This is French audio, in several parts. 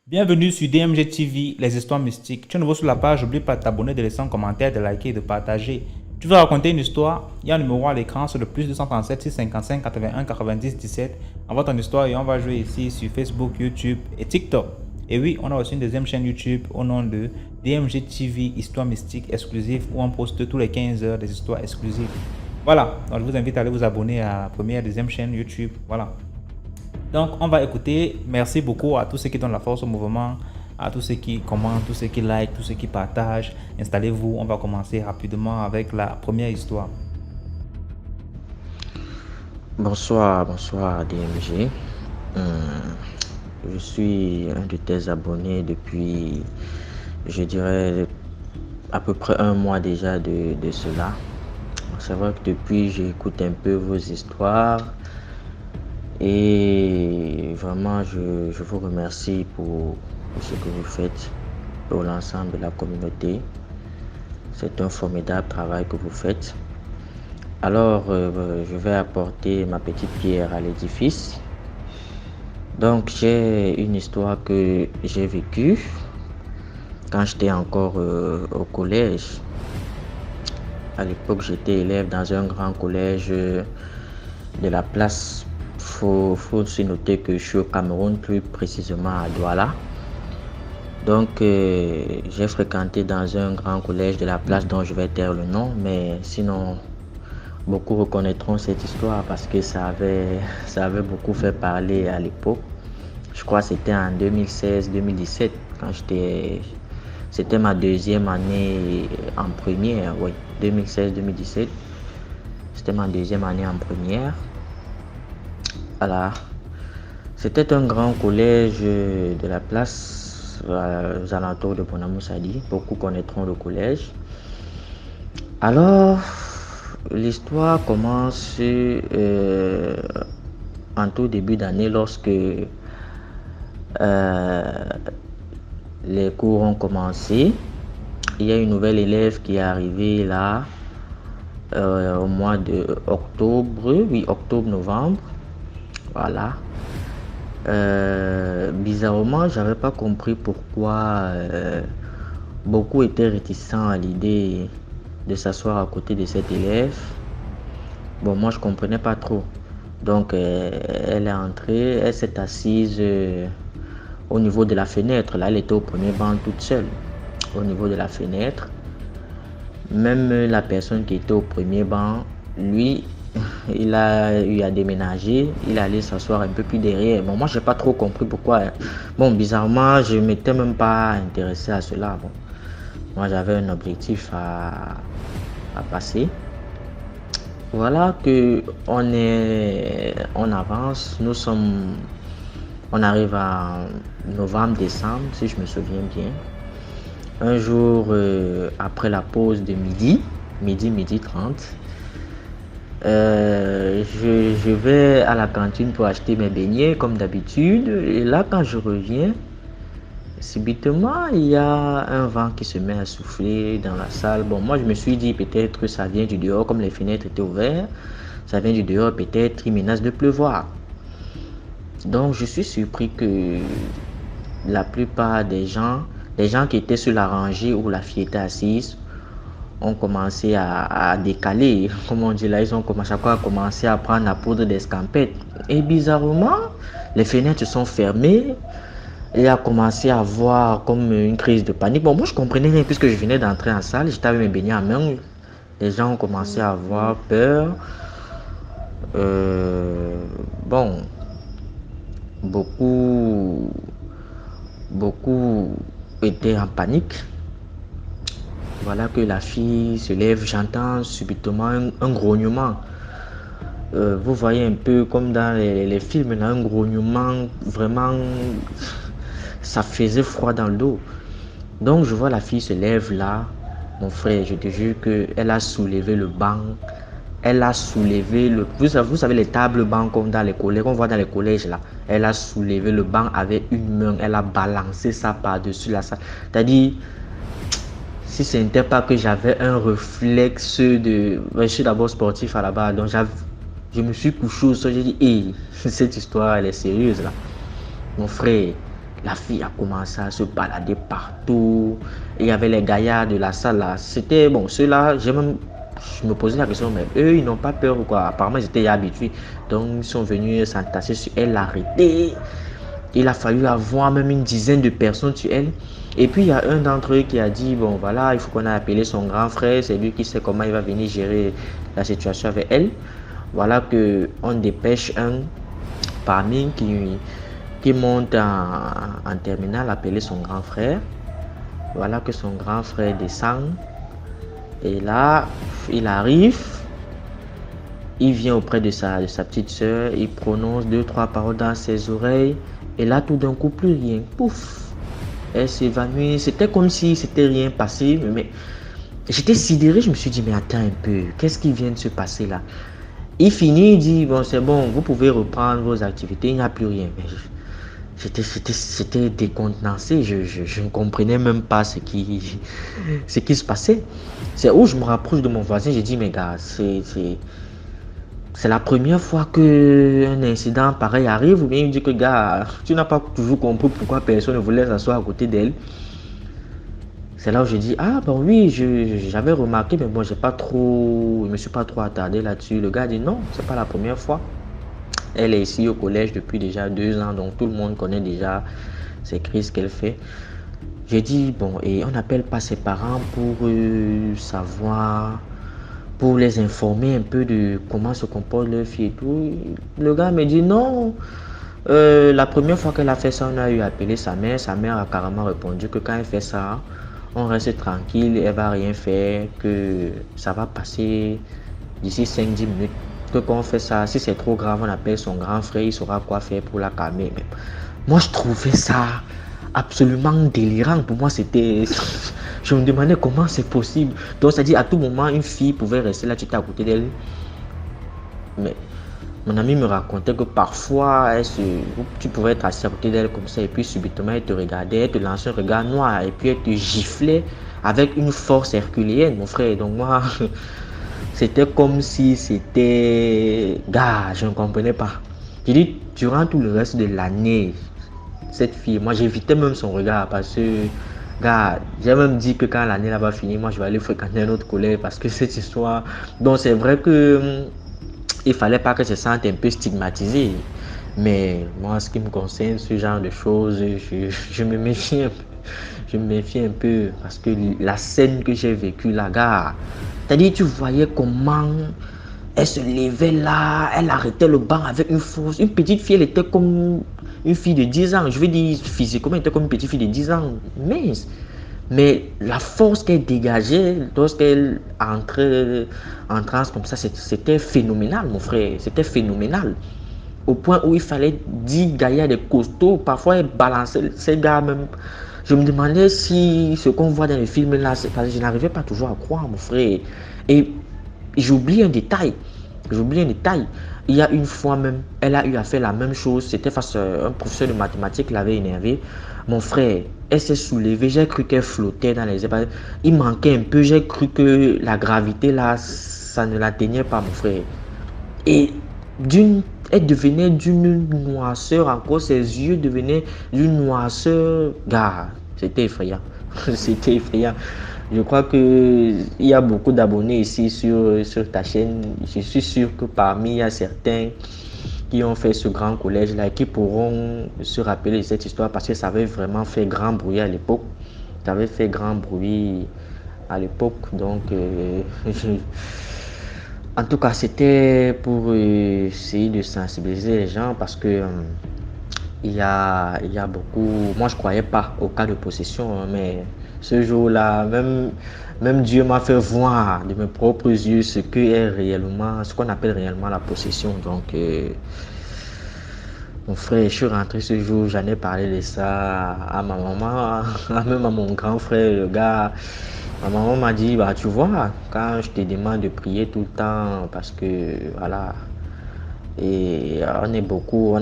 Bienvenue sur DMG TV, les histoires mystiques. Tu es nouveau sur la page, n'oublie pas de t'abonner, de laisser un commentaire, de liker et de partager. Tu veux raconter une histoire? Il y a un numéro à l'écran sur le plus 237 655 81 90 17. Envoie ton histoire et on va jouer ici sur Facebook, YouTube et TikTok. Et oui, on a aussi une deuxième chaîne YouTube au nom de DMG TV, Histoire mystique exclusive, où on poste tous les 15 heures des histoires exclusives. Voilà, donc je vous invite à aller vous abonner à la première et deuxième chaîne YouTube. Voilà. Donc, on va écouter. Merci beaucoup à tous ceux qui donnent la force au mouvement, à tous ceux qui commentent, tous ceux qui like, tous ceux qui partagent. Installez-vous, on va commencer rapidement avec la première histoire. Bonsoir DMG. Je suis un de tes abonnés depuis, je dirais, à peu près un mois déjà de cela. C'est vrai que depuis, j'écoute un peu vos histoires et vraiment, je vous remercie pour ce que vous faites pour l'ensemble de la communauté. C'est un formidable travail que vous faites. Alors, je vais apporter ma petite pierre à l'édifice. Donc, j'ai une histoire que j'ai vécue quand j'étais encore au collège. À l'époque, j'étais élève dans un grand collège de la place. Faut aussi noter que je suis au Cameroun, plus précisément à Douala. Donc, j'ai fréquenté dans un grand collège de la place dont je vais taire le nom, mais sinon, beaucoup reconnaîtront cette histoire parce que ça avait beaucoup fait parler à l'époque. Je crois que c'était en 2016-2017 quand c'était ma deuxième année en première, oui, 2016-2017. C'était ma deuxième année en première. Voilà. C'était un grand collège de la place aux alentours de Bonamoussadi. Beaucoup connaîtront le collège. Alors, l'histoire commence en tout début d'année lorsque les cours ont commencé. Il y a une nouvelle élève qui est arrivée là au mois de octobre, oui, octobre-novembre. Voilà. Bizarrement, j'avais pas compris pourquoi beaucoup étaient réticents à l'idée de s'asseoir à côté de cet élève. Bon, moi je comprenais pas trop. Donc, elle est entrée, elle s'est assise au niveau de la fenêtre. Là, elle était au premier banc toute seule, au niveau de la fenêtre. Même la personne qui était au premier banc, lui, il a eu à déménager, il allait s'asseoir un peu plus derrière. Bon, moi, j'ai pas trop compris pourquoi. Bon, bizarrement, je m'étais même pas intéressé à cela. Bon, moi, j'avais un objectif à passer. Voilà que on avance. On arrive en novembre-décembre, si je me souviens bien. Un jour après la pause de midi 30, je vais à la cantine pour acheter mes beignets comme d'habitude. Et là, quand je reviens, subitement, il y a un vent qui se met à souffler dans la salle. Bon, moi, je me suis dit peut-être que ça vient du dehors, comme les fenêtres étaient ouvertes. Ça vient du dehors, peut-être il menace de pleuvoir. Donc, je suis surpris que la plupart des gens qui étaient sur la rangée où la fille était assise, ont commencé à décaler. Comme on dit là, ils ont commencé à prendre la poudre d'escampette. Et bizarrement, les fenêtres se sont fermées. Il a commencé à avoir comme une crise de panique. Bon, moi je comprenais rien puisque je venais d'entrer en salle, j'étais avec mes beignets en main. Les gens ont commencé à avoir peur. Bon, beaucoup, beaucoup étaient en panique. Voilà que la fille se lève, j'entends subitement un grognement. Vous voyez un peu comme dans les films, là, un grognement vraiment, ça faisait froid dans le dos. Donc je vois la fille se lève là, mon frère, je te jure qu'elle a soulevé le banc. Elle a soulevé le... Vous savez les tables bancs comme dans les collèges, qu'on voit dans les collèges là. Elle a soulevé le banc avec une main, elle a balancé ça par-dessus la salle. C'est-à-dire, si ce n'était pas que j'avais un réflexe de... Je suis d'abord sportif à la base, donc je me suis couché au sol, j'ai dit, hey, cette histoire elle est sérieuse là. Mon frère, La fille a commencé à se balader partout. Et il y avait les gaillards de la salle là. C'était bon, ceux-là, je me posais la question, mais eux, ils n'ont pas peur ou quoi? Apparemment, ils étaient habitués. Donc, ils sont venus s'entasser sur elle, l'arrêter. Il a fallu avoir même une dizaine de personnes sur elle. Et puis, il y a un d'entre eux qui a dit, bon, voilà, il faut qu'on a appelé son grand frère. C'est lui qui sait comment il va venir gérer la situation avec elle. Voilà qu'on dépêche un parmi qui monte en terminale, appeler son grand frère. Voilà que son grand frère descend. Et là, il arrive. Il vient auprès de sa petite soeur. Il prononce 2-3 paroles dans ses oreilles. Et là, tout d'un coup, plus rien. Pouf! Elle s'évanouit. C'était comme si c'était rien passé. Mais j'étais sidéré. Je me suis dit, mais attends un peu. Qu'est-ce qui vient de se passer là? Il finit, il dit, bon, c'est bon, vous pouvez reprendre vos activités. Il n'y a plus rien. Mais j'étais décontenancé. Je ne comprenais même pas ce qui se passait. C'est où je me rapproche de mon voisin. J'ai dit, mais gars, c'est la première fois qu'un incident pareil arrive, ou bien il me dit que gars, tu n'as pas toujours compris pourquoi personne ne voulait s'asseoir à côté d'elle. C'est là où je dis, ah ben oui, j'avais remarqué, mais bon, je me suis pas trop attardé là-dessus. Le gars dit, non, c'est pas la première fois. Elle est ici au collège depuis déjà 2 ans, donc tout le monde connaît déjà ces crises qu'elle fait. J'ai dit, bon, et on n'appelle pas ses parents pour savoir, pour les informer un peu de comment se comporte leur fille et tout. Le gars me dit non. La première fois qu'elle a fait ça, on a eu appelé sa mère. Sa mère a carrément répondu que quand elle fait ça, on reste tranquille, elle va rien faire, que ça va passer d'ici 5-10 minutes. Que quand on fait ça, si c'est trop grave, on appelle son grand frère, il saura quoi faire pour la calmer. Mais moi, je trouvais ça absolument délirant. Pour moi, c'était... Je me demandais comment c'est possible. Donc, c'est-à-dire, à tout moment, une fille pouvait rester là, tu étais à côté d'elle. Mais mon ami me racontait que parfois, tu pouvais être assis à côté d'elle comme ça, et puis subitement, elle te regardait, elle te lançait un regard noir, et puis elle te giflait avec une force herculéenne, mon frère. Donc, moi, c'était comme si c'était... Gars, je ne comprenais pas. J'ai dit, durant tout le reste de l'année, cette fille, moi, j'évitais même son regard parce que, gars, j'ai même dit que quand l'année là va finir, moi, je vais aller fréquenter un autre collègue parce que cette histoire... Donc, c'est vrai que il fallait pas que je se sente un peu stigmatisé. Mais moi, ce qui me concerne, ce genre de choses, je me méfie un peu. Je me méfie un peu parce que la scène que j'ai vécue là, gars, c'est-à-dire tu voyais comment elle se levait là, elle arrêtait le banc avec une force. Une petite fille, elle était comme une fille de 10 ans. Je veux dire, physiquement, elle était comme une petite fille de 10 ans. Mais la force qu'elle dégageait lorsqu'elle entrait en transe comme ça, c'était phénoménal, mon frère. C'était phénoménal. Au point où il fallait 10 gaillards de costauds. Parfois, elle balançait ces gars même. Je me demandais si ce qu'on voit dans les films là, c'est parce que je n'arrivais pas toujours à croire, mon frère. Et j'oublie un détail. Il y a une fois même, elle a eu à faire la même chose. C'était face à un professeur de mathématiques qui l'avait énervé. Mon frère, elle s'est soulevée. J'ai cru qu'elle flottait dans les airs. Il manquait un peu. J'ai cru que la gravité là, ça ne l'atteignait pas, mon frère. Et elle devenait d'une noirceur encore. Ses yeux devenaient d'une noirceur. Gars, c'était effrayant. C'était effrayant. Je crois qu'il y a beaucoup d'abonnés ici sur ta chaîne. Je suis sûr que parmi, il y a certains qui ont fait ce grand collège-là et qui pourront se rappeler de cette histoire parce que ça avait vraiment fait grand bruit à l'époque. Ça avait fait grand bruit à l'époque. Donc, en tout cas, c'était pour essayer de sensibiliser les gens parce que il y a beaucoup... Moi, je ne croyais pas au cas de possession, hein, mais ce jour-là, même Dieu m'a fait voir de mes propres yeux ce qu'on appelle réellement la possession. Donc, mon frère, je suis rentré ce jour, j'en ai parlé de ça à ma maman, même à mon grand frère, le gars. Ma maman m'a dit, bah, tu vois, quand je te demande de prier tout le temps, parce que, voilà, et on est beaucoup,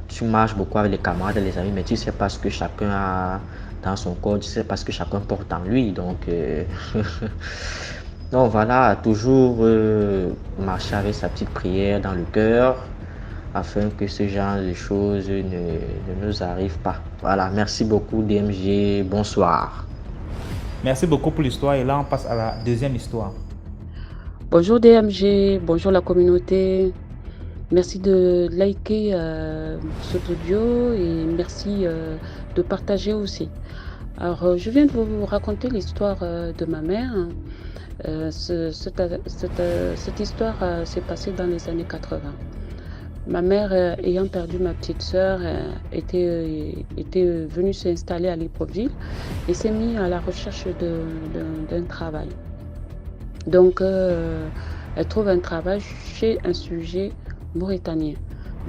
tu marches beaucoup avec les camarades et les amis, mais tu sais pas ce que chacun a dans son corps, tu sais pas ce que chacun porte en lui. Donc, donc voilà, toujours marcher avec sa petite prière dans le cœur. afin que ce genre de choses ne nous arrivent pas. Voilà, merci beaucoup DMG, bonsoir. Merci beaucoup pour l'histoire et là on passe à la deuxième histoire. Bonjour DMG, bonjour la communauté. Merci de liker cet audio et merci de partager aussi. Alors, je viens de vous raconter l'histoire de ma mère. Cette histoire s'est passée dans les années 80. Ma mère, ayant perdu ma petite sœur, était venue s'installer à Libreville et s'est mise à la recherche d'un travail. Donc, elle trouve un travail chez un sujet mauritanien.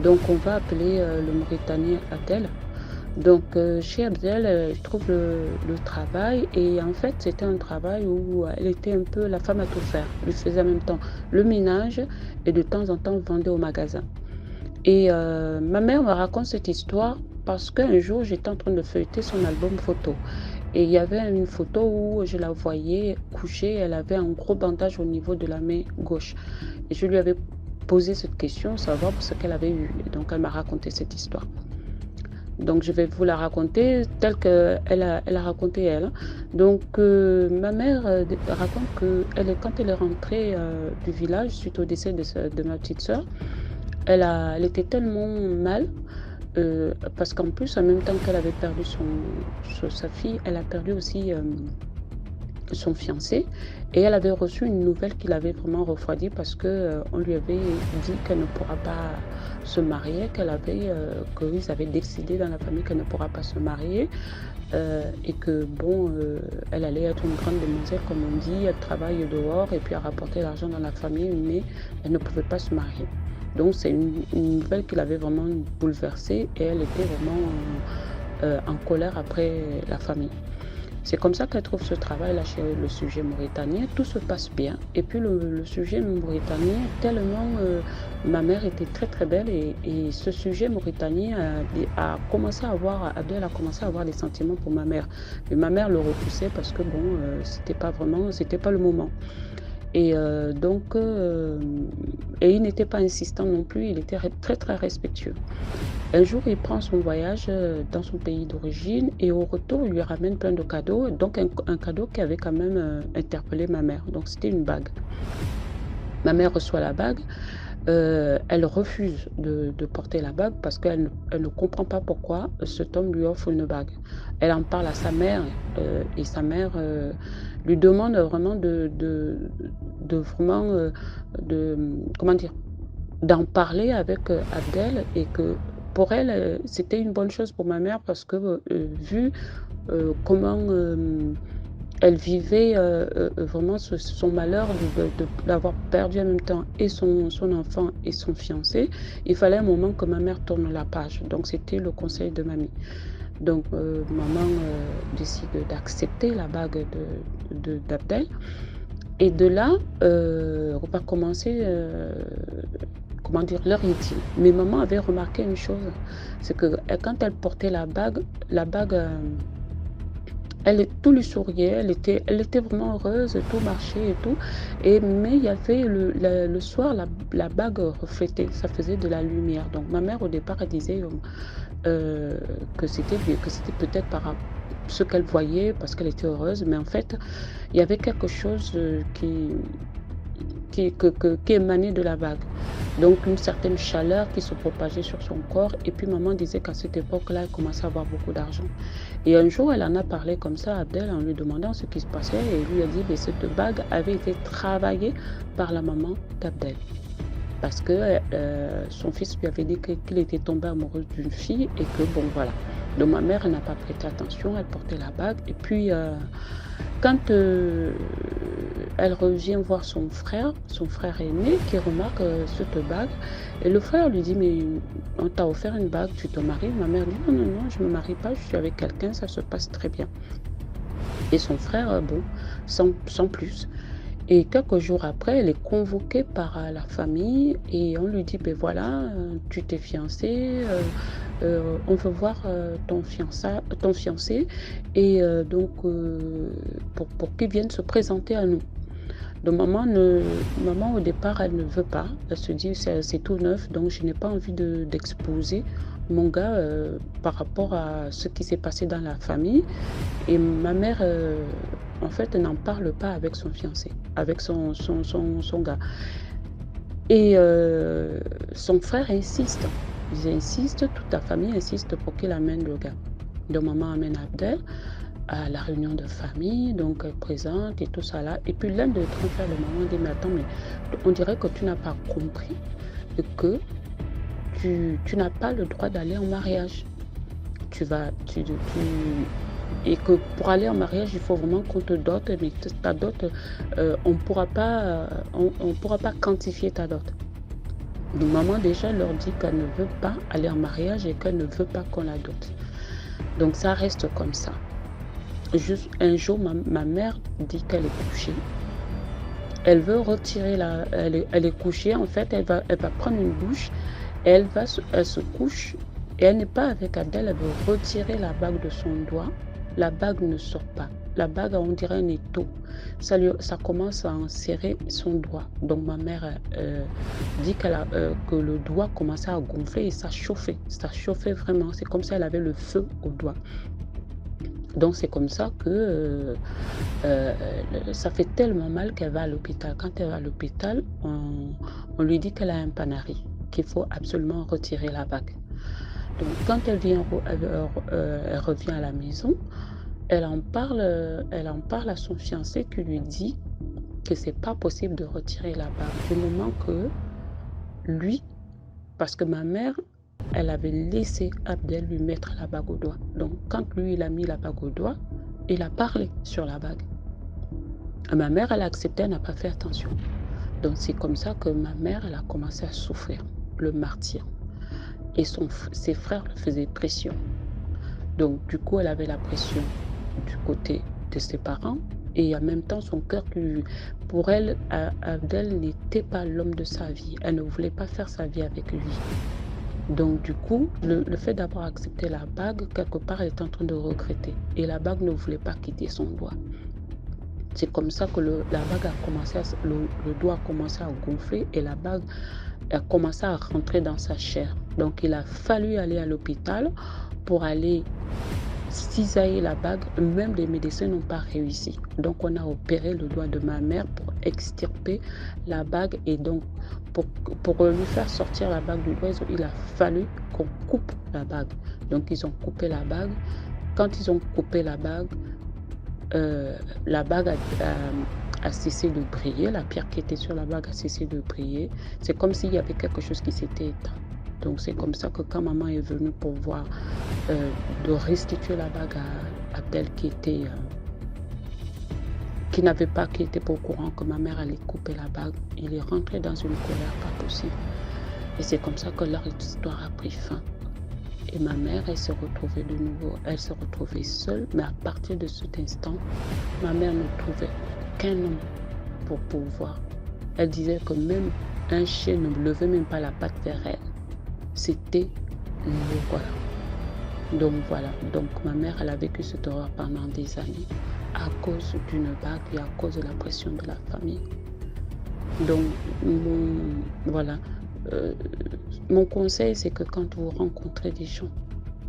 Donc, on va appeler le Mauritanien Abdel. Donc, chez Abdel, elle trouve le travail et en fait, c'était un travail où elle était un peu la femme à tout faire. Elle faisait en même temps le ménage et de temps en temps vendait au magasin. Et ma mère me raconte cette histoire parce qu'un jour, j'étais en train de feuilleter son album photo. Et il y avait une photo où je la voyais couchée, elle avait un gros bandage au niveau de la main gauche. Et je lui avais posé cette question, savoir ce qu'elle avait eu. Et donc, elle m'a raconté cette histoire. Donc, je vais vous la raconter telle qu'elle a raconté elle. Donc, ma mère raconte que quand elle est rentrée du village suite au décès de ma petite sœur, elle était tellement mal parce qu'en plus, en même temps qu'elle avait perdu sa fille, elle a perdu aussi son fiancé et elle avait reçu une nouvelle qui l'avait vraiment refroidie parce qu'on lui avait dit qu'elle ne pourra pas se marier, qu'ils avaient décidé dans la famille qu'elle ne pourra pas se marier et que elle allait être une grande demoiselle comme on dit, elle travaille dehors et puis elle rapportait l'argent dans la famille mais elle ne pouvait pas se marier. Donc c'est une nouvelle qui l'avait vraiment bouleversée et elle était vraiment en colère après la famille. C'est comme ça qu'elle trouve ce travail-là chez le sujet mauritanien. Tout se passe bien. Et puis le sujet mauritanien, tellement ma mère était très très belle et ce sujet mauritanien a commencé à avoir des sentiments pour ma mère. Mais ma mère le repoussait parce que c'était pas le moment. Et et il n'était pas insistant non plus, il était très très respectueux. Un jour, il prend son voyage dans son pays d'origine et au retour, il lui ramène plein de cadeaux, donc un cadeau qui avait quand même interpellé ma mère. Donc c'était une bague. Ma mère reçoit la bague. Elle refuse de porter la bague parce qu'elle ne comprend pas pourquoi cet homme lui offre une bague. Elle en parle à sa mère et sa mère lui demande vraiment d'en parler avec Abdel et que pour elle, c'était une bonne chose pour ma mère parce que vu comment elle vivait vraiment son malheur d'avoir perdu en même temps et son enfant et son fiancé, il fallait un moment que ma mère tourne la page. Donc c'était le conseil de mamie. Donc maman décide d'accepter la bague d'Abdel. Et de là, on va commencer, leur idylle. Mais maman avait remarqué une chose, c'est que quand elle portait la bague, tout lui souriait, elle était vraiment heureuse, tout marchait et tout. Mais il y avait le soir, la bague reflétait, ça faisait de la lumière. Donc ma mère au départ, elle disait que c'était peut-être par ce qu'elle voyait parce qu'elle était heureuse. Mais en fait, il y avait quelque chose qui émanait de la bague. Donc une certaine chaleur qui se propageait sur son corps. Et puis maman disait qu'à cette époque-là, elle commençait à avoir beaucoup d'argent. Et un jour, elle en a parlé comme ça à Abdel en lui demandant ce qui se passait. Et il lui a dit que cette bague avait été travaillée par la maman d'Abdel. Parce que son fils lui avait dit qu'il était tombé amoureux d'une fille et que voilà. Donc ma mère n'a pas prêté attention, elle portait la bague. Et puis quand elle revient voir son frère aîné qui remarque cette bague. Et le frère lui dit, mais on t'a offert une bague, tu te maries? Ma mère dit, non, je ne me marie pas, je suis avec quelqu'un, ça se passe très bien. Et son frère, sans plus. Et quelques jours après, elle est convoquée par la famille et on lui dit, voilà, tu t'es fiancée, on veut voir ton fiancé et donc pour qu'il vienne se présenter à nous. Donc maman au départ, elle ne veut pas. Elle se dit c'est tout neuf, donc je n'ai pas envie d'exposer mon gars par rapport à ce qui s'est passé dans la famille. Et ma mère, en fait, n'en parle pas avec son fiancé, avec son gars. Et son frère insiste. Ils insistent, toute la famille insiste pour qu'il amène le gars. Donc maman amène Abdel à la réunion de famille, donc elle présente et tout ça là. Et puis l'un de frères de maman dit, mais attends, mais on dirait que tu n'as pas compris que tu n'as pas le droit d'aller en mariage. Et que pour aller en mariage, il faut vraiment qu'on te dote, mais ta dot, on ne pourra pas quantifier ta dot. Donc maman déjà leur dit qu'elle ne veut pas aller en mariage et qu'elle ne veut pas qu'on la dote. Donc ça reste comme ça. Juste un jour, ma mère dit qu'elle est couchée. Elle veut retirer elle est couchée, en fait, elle va prendre une douche, elle se couche et elle n'est pas avec Abdel, elle veut retirer la bague de son doigt. La bague ne sort pas. La bague, on dirait un étau. Ça commence à enserrer son doigt. Donc ma mère dit que le doigt commençait à gonfler et ça chauffait. Ça chauffait vraiment. C'est comme si elle avait le feu au doigt. Donc c'est comme ça que ça fait tellement mal qu'elle va à l'hôpital. Quand elle va à l'hôpital, on lui dit qu'elle a un panari, qu'il faut absolument retirer la bague. Donc quand elle revient à la maison, elle en parle à son fiancé qui lui dit que c'est pas possible de retirer la bague du moment que lui, parce que ma mère, elle avait laissé Abdel lui mettre la bague au doigt. Donc quand lui il a mis la bague au doigt, il a parlé sur la bague. Et ma mère, elle a accepté, elle n'a pas fait attention. Donc c'est comme ça que ma mère, elle a commencé à souffrir le martyre. Et ses frères le faisaient pression. Donc du coup, elle avait la pression du côté de ses parents et en même temps son cœur pour elle, Abdel n'était pas l'homme de sa vie. Elle ne voulait pas faire sa vie avec lui. Donc du coup, le fait d'avoir accepté la bague, quelque part, elle est en train de regretter. Et la bague ne voulait pas quitter son doigt. C'est comme ça que le doigt a commencé à gonfler et la bague a commencé à rentrer dans sa chair. Donc il a fallu aller à l'hôpital pour aller cisailler la bague. Même les médecins n'ont pas réussi. Donc on a opéré le doigt de ma mère pour extirper la bague et donc pour lui faire sortir la bague du doigt, il a fallu qu'on coupe la bague. Donc ils ont coupé la bague. Quand ils ont coupé la bague a cessé de briller. La pierre qui était sur la bague a cessé de briller. C'est comme s'il y avait quelque chose qui s'était éteint. Donc c'est comme ça que quand maman est venue pour voir de restituer la bague à Abdel qui était pas au courant que ma mère allait couper la bague, il est rentré dans une colère pas possible. Et c'est comme ça que leur histoire a pris fin. Et ma mère, elle s'est retrouvée de nouveau, elle s'est retrouvée seule, mais à partir de cet instant, ma mère ne trouvait qu'un homme pour pouvoir. Elle disait que même un chien ne levait même pas la patte vers elle. C'était le voilà. Donc voilà, donc ma mère, elle a vécu cette horreur pendant des années à cause d'une bague et à cause de la pression de la famille. Donc mon conseil, c'est que quand vous rencontrez des gens,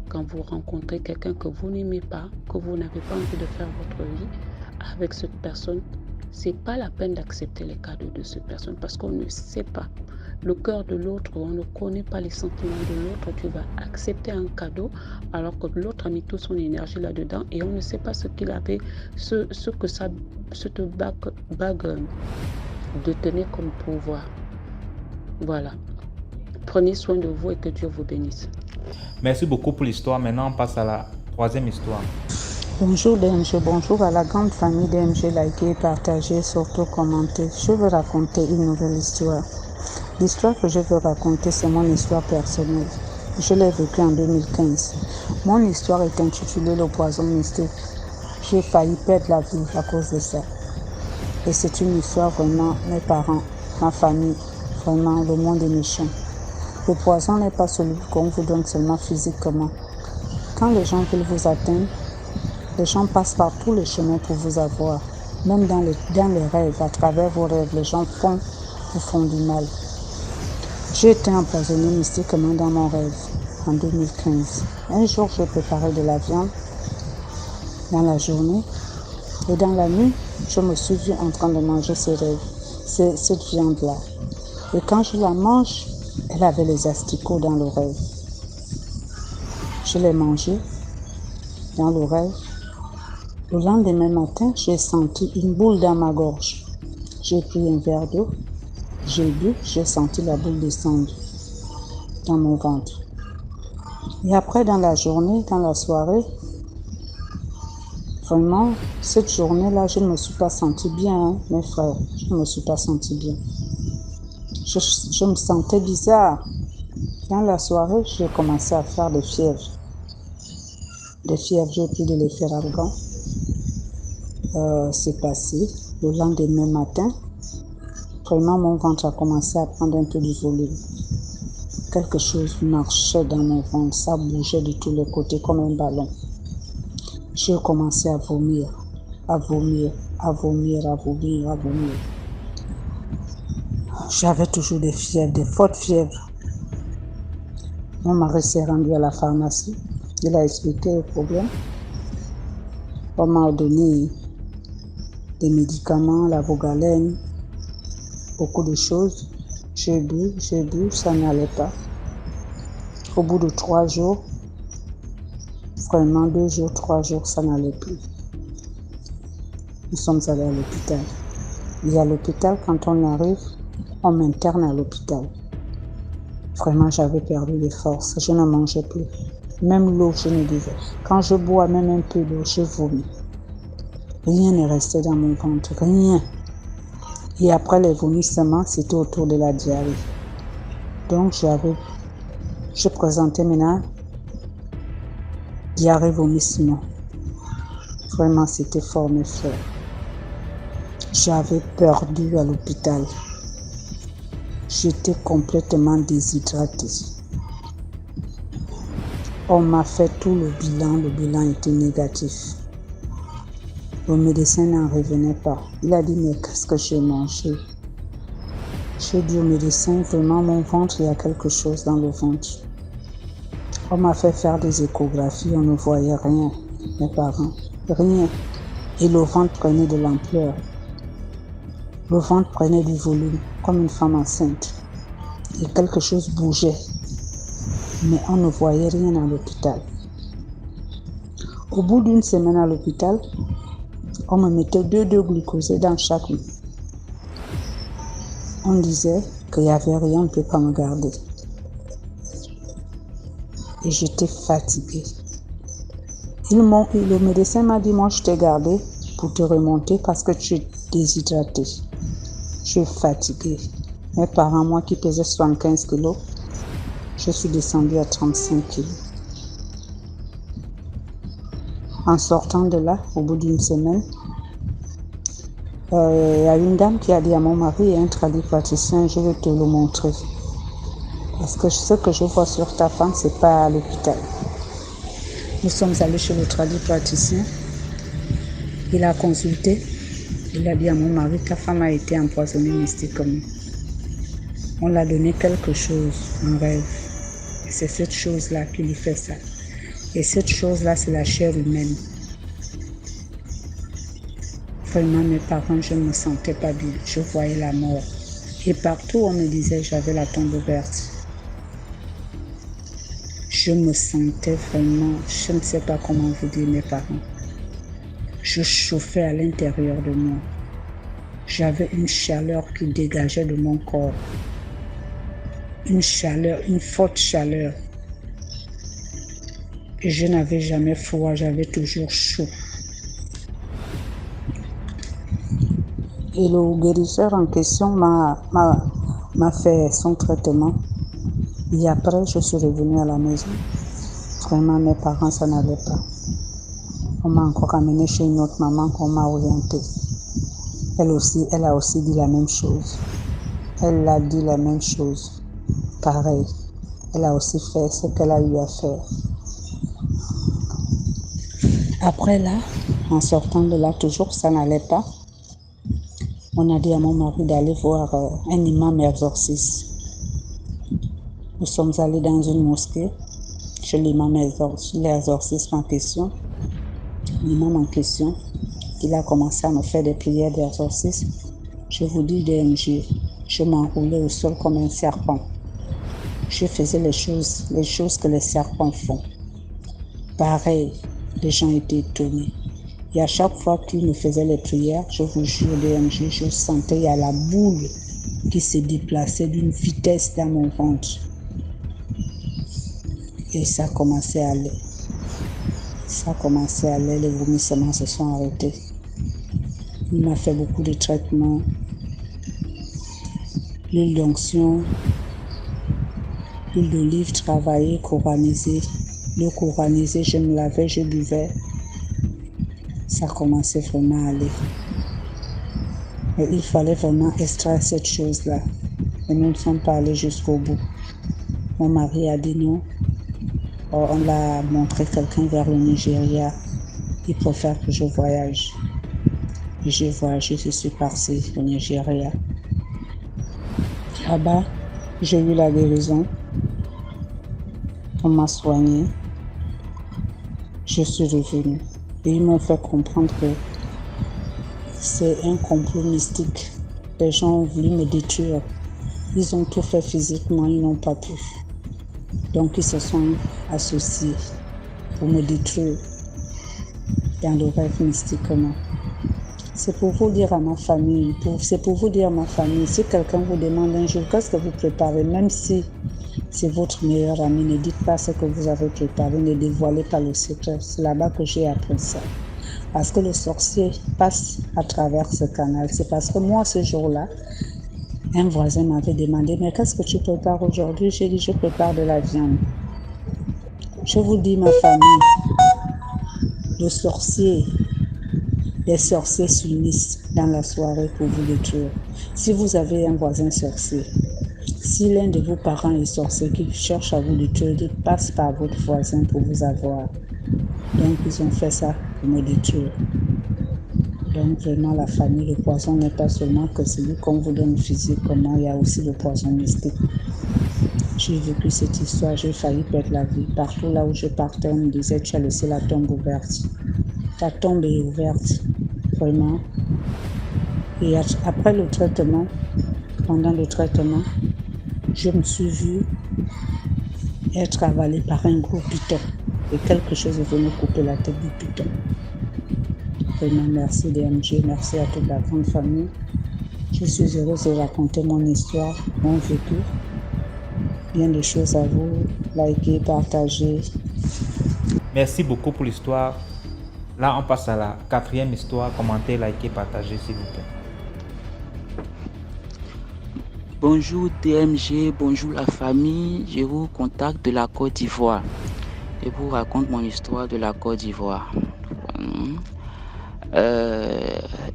quand vous rencontrez quelqu'un que vous n'aimez pas, que vous n'avez pas envie de faire votre vie avec cette personne, c'est pas la peine d'accepter les cadeaux de cette personne parce qu'on ne sait pas le cœur de l'autre, on ne connaît pas les sentiments de l'autre. Tu vas accepter un cadeau alors que l'autre a mis toute son énergie là-dedans et on ne sait pas ce qu'il avait, ce que cette bague détenait comme pouvoir. Voilà. Prenez soin de vous et que Dieu vous bénisse. Merci beaucoup pour l'histoire. Maintenant, on passe à la troisième histoire. Bonjour DMG, bonjour à la grande famille DMG, likez, partagez, surtout commentez. Je veux raconter une nouvelle histoire. L'histoire que je veux raconter, c'est mon histoire personnelle. Je l'ai vécue en 2015. Mon histoire est intitulée Le poison mystique. J'ai failli perdre la vie à cause de ça. Et c'est une histoire vraiment, mes parents, ma famille, vraiment, le monde est méchant. Le poison n'est pas celui qu'on vous donne seulement physiquement. Quand les gens veulent vous atteindre, les gens passent par tous les chemins pour vous avoir. Même dans les rêves, à travers vos rêves, les gens vous font du mal. J'ai été empoisonnée mystiquement dans mon rêve en 2015. Un jour, j'ai préparé de la viande dans la journée et dans la nuit, je me suis vue en train de manger cette viande-là. Et quand je la mange, elle avait les asticots dans le rêve. Je l'ai mangée dans le rêve. Le lendemain matin, j'ai senti une boule dans ma gorge. J'ai pris un verre d'eau, j'ai bu, j'ai senti la boule descendre dans mon ventre. Et après, dans la journée, dans la soirée, vraiment, cette journée-là, je ne me suis pas sentie bien, mes frères. Je ne me suis pas sentie bien. Je me sentais bizarre. Dans la soirée, j'ai commencé à faire des fièvres. J'ai pris de l'efferalgan. C'est passé. Le lendemain matin, vraiment, mon ventre a commencé à prendre un peu de volume. Quelque chose marchait dans mon ventre. Ça bougeait de tous les côtés comme un ballon. J'ai commencé à vomir. J'avais toujours des fièvres, des fortes fièvres. Mon mari s'est rendu à la pharmacie. Il a expliqué le problème. On m'a donné des médicaments, la Vogalène, beaucoup de choses. J'ai bu, ça n'allait pas. Au bout de 3 jours, vraiment 2 jours, 3 jours, ça n'allait plus. Nous sommes allés à l'hôpital. Et à l'hôpital, quand on arrive, on m'interne à l'hôpital. Vraiment, j'avais perdu les forces. Je ne mangeais plus. Même l'eau, je ne buvais. Quand je bois même un peu d'eau, je vomis. Rien n'est resté dans mon ventre. Rien. Et après les vomissements, c'était autour de la diarrhée. Donc, je présentais maintenant diarrhée, vomissement. Vraiment, c'était fort, mes frères. J'avais perdu à l'hôpital. J'étais complètement déshydratée. On m'a fait tout le bilan était négatif. Le médecin n'en revenait pas. Il a dit, mais qu'est-ce que j'ai mangé? J'ai dit au médecin, vraiment mon ventre, il y a quelque chose dans le ventre. On m'a fait faire des échographies, on ne voyait rien, mes parents, rien. Et le ventre prenait de l'ampleur. Le ventre prenait du volume, comme une femme enceinte. Et quelque chose bougeait. Mais on ne voyait rien à l'hôpital. Au bout d'une semaine à l'hôpital, on me mettait 2 glucosés dans chaque nuit. On disait qu'il n'y avait rien, on ne peut pas me garder. Et j'étais fatiguée. Le médecin m'a dit, moi je t'ai gardé pour te remonter parce que tu es déshydratée. Je suis fatiguée. Mes parents, moi qui pesais 75 kilos, je suis descendue à 35 kilos. En sortant de là, au bout d'une semaine, il y a une dame qui a dit à mon mari, il y a un tradipraticien, je vais te le montrer. Parce que ce que je vois sur ta femme, ce n'est pas à l'hôpital. Nous sommes allés chez le tradipraticien. Il a consulté. Il a dit à mon mari, ta femme a été empoisonnée mystiquement. On l'a donné quelque chose en rêve. Et c'est cette chose-là qui lui fait ça. Et cette chose-là, c'est la chair humaine. Vraiment, mes parents, je ne me sentais pas bien. Je voyais la mort. Et partout, on me disait que j'avais la tombe ouverte. Je me sentais vraiment, je ne sais pas comment vous dire, mes parents. Je chauffais à l'intérieur de moi. J'avais une chaleur qui dégageait de mon corps. Une chaleur, une forte chaleur. Et je n'avais jamais froid, j'avais toujours chaud. Et le guérisseur en question m'a fait son traitement. Et après, je suis revenue à la maison. Vraiment, mes parents, ça n'allait pas. On m'a encore amené chez une autre maman qu'on m'a orientée. Elle a aussi dit la même chose. Elle a dit la même chose. Pareil. Elle a aussi fait ce qu'elle a eu à faire. Après là, en sortant de là, toujours, ça n'allait pas. On a dit à mon mari d'aller voir un imam exorciste. Nous sommes allés dans une mosquée chez l'imam l'exorciste en question. L'imam en question, il a commencé à me faire des prières d'exorcisme. Je vous dis DMG, je m'enroulais au sol comme un serpent. Je faisais les choses que les serpents font. Pareil, les gens étaient étonnés. Et à chaque fois qu'il me faisait les prières, je vous jure DMG, je sentais il y a la boule qui se déplaçait d'une vitesse dans mon ventre. Et ça commençait à aller. Les vomissements se sont arrêtés. Il m'a fait beaucoup de traitements, l'huile d'onction, l'huile d'olive travaillée, coranisée. L'eau coranisée, je me lavais, je buvais. Ça commençait vraiment à aller. Et il fallait vraiment extraire cette chose-là. Et nous ne sommes pas allés jusqu'au bout. Mon mari a dit non. On l'a montré quelqu'un vers le Nigeria. Il préfère que je voyage. Et j'ai voyagé, je suis partie au Nigeria. Là-bas, j'ai eu la guérison. On m'a soigné. Je suis revenue. Et ils m'ont fait comprendre que c'est un complot mystique. Les gens ont voulu me détruire. Ils ont tout fait physiquement, ils n'ont pas pu. Donc ils se sont associés pour me détruire dans le rêve mystiquement. C'est pour vous dire à ma famille, si quelqu'un vous demande un jour qu'est-ce que vous préparez, même si c'est votre meilleur ami, ne dites pas ce que vous avez préparé, ne dévoilez pas le secret. C'est là-bas que j'ai appris ça. Parce que le sorcier passe à travers ce canal. C'est parce que moi, ce jour-là, un voisin m'avait demandé, mais qu'est-ce que tu prépares aujourd'hui? J'ai dit, je prépare de la viande. Je vous dis, ma famille, les sorciers s'unissent dans la soirée pour vous détruire. Si vous avez un voisin sorcier, si l'un de vos parents est sorcier qui cherche à vous détruire, passe par votre voisin pour vous avoir. Donc, ils ont fait ça pour me détruire. Donc, vraiment, la famille, le poison n'est pas seulement que celui qu'on vous donne physiquement, il y a aussi le poison mystique. J'ai vécu cette histoire, j'ai failli perdre la vie. Partout là où je partais, on me disait, tu as laissé la tombe ouverte. Ta tombe est ouverte, vraiment. Et après le traitement, pendant le traitement, je me suis vue être avalée par un gros python. Et quelque chose est venu couper la tête du python. Vraiment, merci DMG, merci à toute la grande famille. Je suis heureuse de raconter mon histoire, mon vécu. Bien de choses à vous, likez, partagez. Merci beaucoup pour l'histoire. Là, on passe à la 4e histoire. Commentez, likez, partagez, s'il vous plaît. Bonjour DMG, bonjour la famille. Je vous contacte de la Côte d'Ivoire. Je vous raconte mon histoire de la Côte d'Ivoire.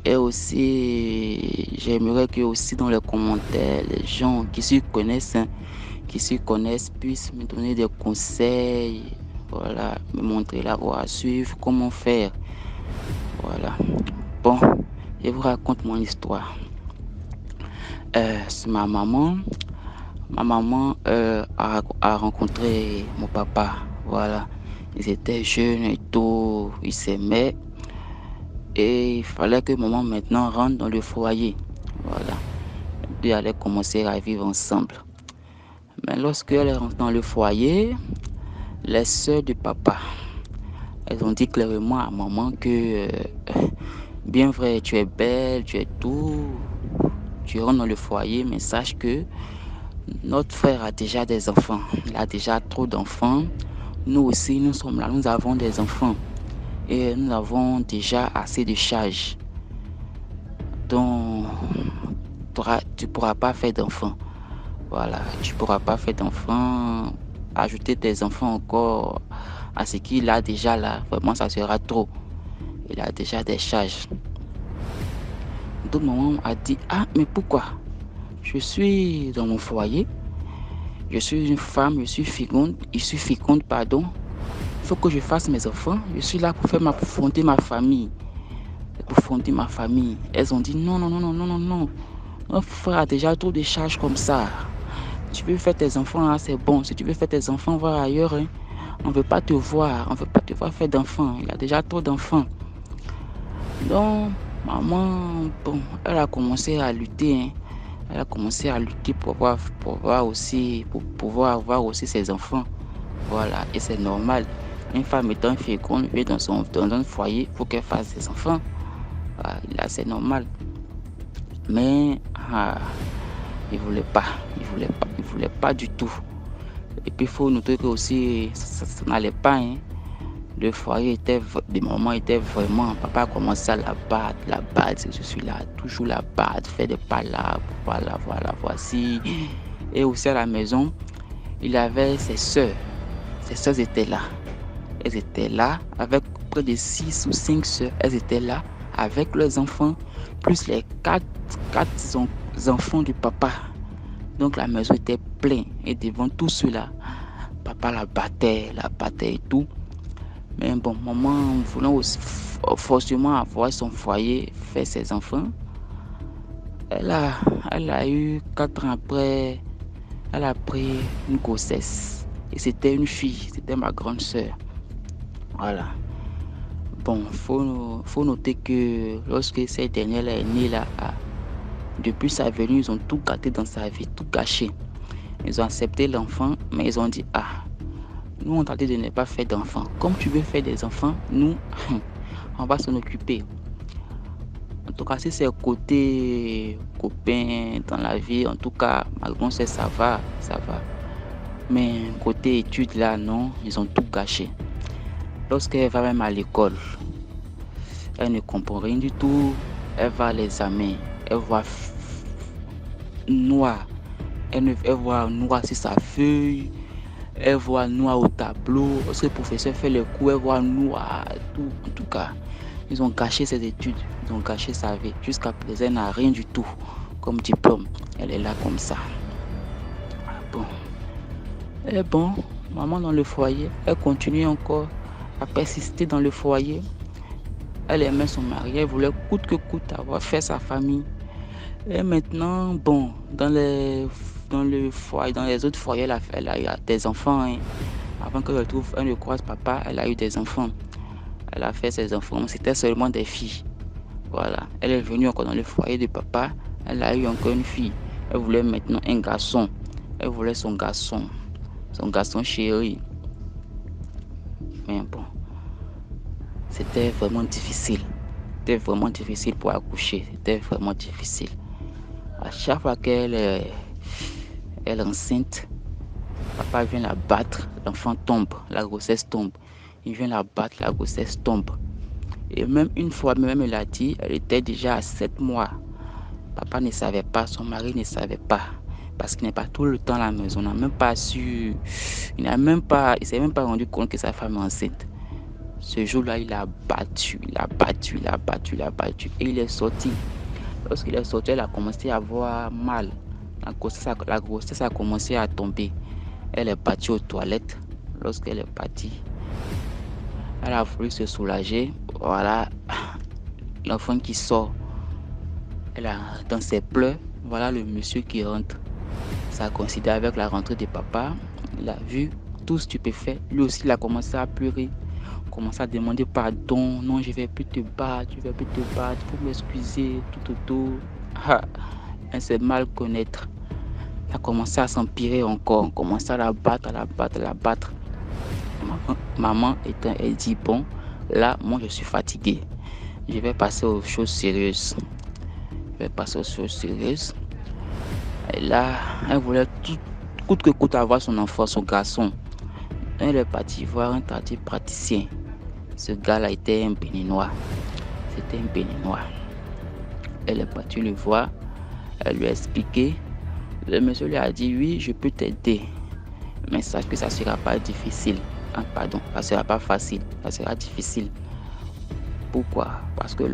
Et aussi, j'aimerais que aussi dans les commentaires, les gens qui s'y connaissent, puissent me donner des conseils, voilà, me montrer la voie à suivre, comment faire. Voilà. Bon, je vous raconte mon histoire. C'est ma maman a rencontré mon papa. Voilà. Ils étaient jeunes et tout, ils s'aimaient. Et il fallait que maman maintenant rentre dans le foyer. Voilà. Ils allaient commencer à vivre ensemble. Mais lorsqu'elle rentre dans le foyer, les sœurs de papa, elles ont dit clairement à maman que bien vrai, tu es belle, tu es tout, tu rentres dans le foyer, mais sache que notre frère a déjà des enfants. Il a déjà trop d'enfants. Nous aussi, nous sommes là, nous avons des enfants. Et nous avons déjà assez de charges. Donc, tu ne pourras pas faire d'enfants. Voilà, tu ne pourras pas faire d'enfants. Ajouter tes enfants encore à ce qu'il a déjà là, vraiment, ça sera trop. Il a déjà des charges. Donc, maman a dit, mais pourquoi? Je suis dans mon foyer. Je suis une femme, je suis féconde. Il faut que je fasse mes enfants. Je suis là pour fonder ma famille. c'est pour fonder ma famille. Elles ont dit non. Mon frère a déjà trop de charges comme ça. Tu veux faire tes enfants là, c'est bon. Si tu veux faire tes enfants voir ailleurs, hein, on ne veut pas te voir. On ne veut pas te voir faire d'enfants. Il a déjà trop d'enfants. Donc, maman, bon, elle a commencé à lutter. Hein. Elle a commencé à lutter pour pouvoir avoir aussi ses enfants. Voilà, et c'est normal. Une femme étant féconde, vit dans un foyer, il faut qu'elle fasse ses enfants. Voilà, là, c'est normal. Mais il voulait pas du tout. Et puis il faut noter que aussi ça n'allait pas. Hein. Le foyer des moments était vraiment, papa a commencé à la battre, je suis là, toujours la battre, faire des palabres, voilà, voici. Et aussi à la maison, il avait ses sœurs étaient là. Elles étaient là avec près de 6 ou 5 sœurs, elles étaient là avec leurs enfants, plus les 4 enfants du papa. Donc la maison était pleine et devant tout cela, papa la battait et tout. Mais bon, maman voulant aussi forcément avoir son foyer, faire ses enfants, elle a eu 4 ans après, elle a pris une grossesse. Et c'était une fille, c'était ma grande sœur. Voilà. Bon, faut noter que lorsque cette dernière est née là, depuis sa venue, ils ont tout gâté dans sa vie, tout gâché. Ils ont accepté l'enfant, mais ils ont dit, nous on t'a dit de ne pas faire d'enfants. Comme tu veux faire des enfants, nous, on va s'en occuper. En tout cas, si c'est côté copain dans la vie, en tout cas, ma grande sœur, ça va. Mais côté études là, non, ils ont tout gâché. Lorsqu'elle va même à l'école, elle ne comprend rien du tout. Elle va à l'examen, elle voit noir. Elle voit noir sur sa feuille. Elle voit noir au tableau. Lorsque le professeur fait le cours, elle voit noir. Tout. En tout cas, ils ont gâché ses études. Ils ont gâché sa vie. Jusqu'à présent, elle n'a rien du tout comme diplôme. Elle est là comme ça. Bon. Et bon, maman dans le foyer, elle continue encore à persister dans le foyer. Elle aimait son mari, elle voulait coûte que coûte avoir fait sa famille. Et maintenant, bon, dans le foyer, dans les autres foyers, elle a eu des enfants. Hein. Avant qu'elle retrouve un de croise papa, elle a eu des enfants. Elle a fait ses enfants, c'était seulement des filles. Voilà, elle est venue encore dans le foyer de papa, elle a eu encore une fille. Elle voulait maintenant un garçon. Elle voulait son garçon chéri. Mais bon, c'était vraiment difficile. C'était vraiment difficile pour accoucher. C'était vraiment difficile. À chaque fois qu'elle est enceinte, papa vient la battre, l'enfant tombe, la grossesse tombe. Il vient la battre, la grossesse tombe. Et même une fois, même elle a dit, elle était déjà à 7 mois. Papa ne savait pas, son mari ne savait pas. Parce qu'il n'est pas tout le temps à la maison. On n'a même pas su. Il s'est même pas rendu compte que sa femme est enceinte. Ce jour-là, il a battu. Et il est sorti. Lorsqu'il est sorti, elle a commencé à avoir mal. La grossesse a commencé à tomber. Elle est partie aux toilettes. Lorsqu'elle est partie, elle a voulu se soulager. Voilà. L'enfant qui sort. Elle a dans ses pleurs. Voilà le monsieur qui rentre. Ça a coïncidé avec la rentrée de papa. Il a vu tout stupéfait. Lui aussi, il a commencé à pleurer. Commence à demander pardon. Non, je ne vais plus te battre. Il faut m'excuser. Tout. Elle s'est mal connaître. Elle a commencé à s'empirer encore. On commence à la battre. Maman, elle dit, bon, là, moi, je suis fatiguée. Je vais passer aux choses sérieuses. Et là, elle voulait coûte que coûte avoir son enfant, son garçon. Elle est partie voir un praticien. Ce gars-là était un Béninois. C'était un Béninois. Elle est partie le voir. Elle lui a expliqué. Le monsieur lui a dit, oui, je peux t'aider. Mais sache que ça ne sera pas difficile. Ça ne sera pas facile. Ça sera difficile. Pourquoi? Parce que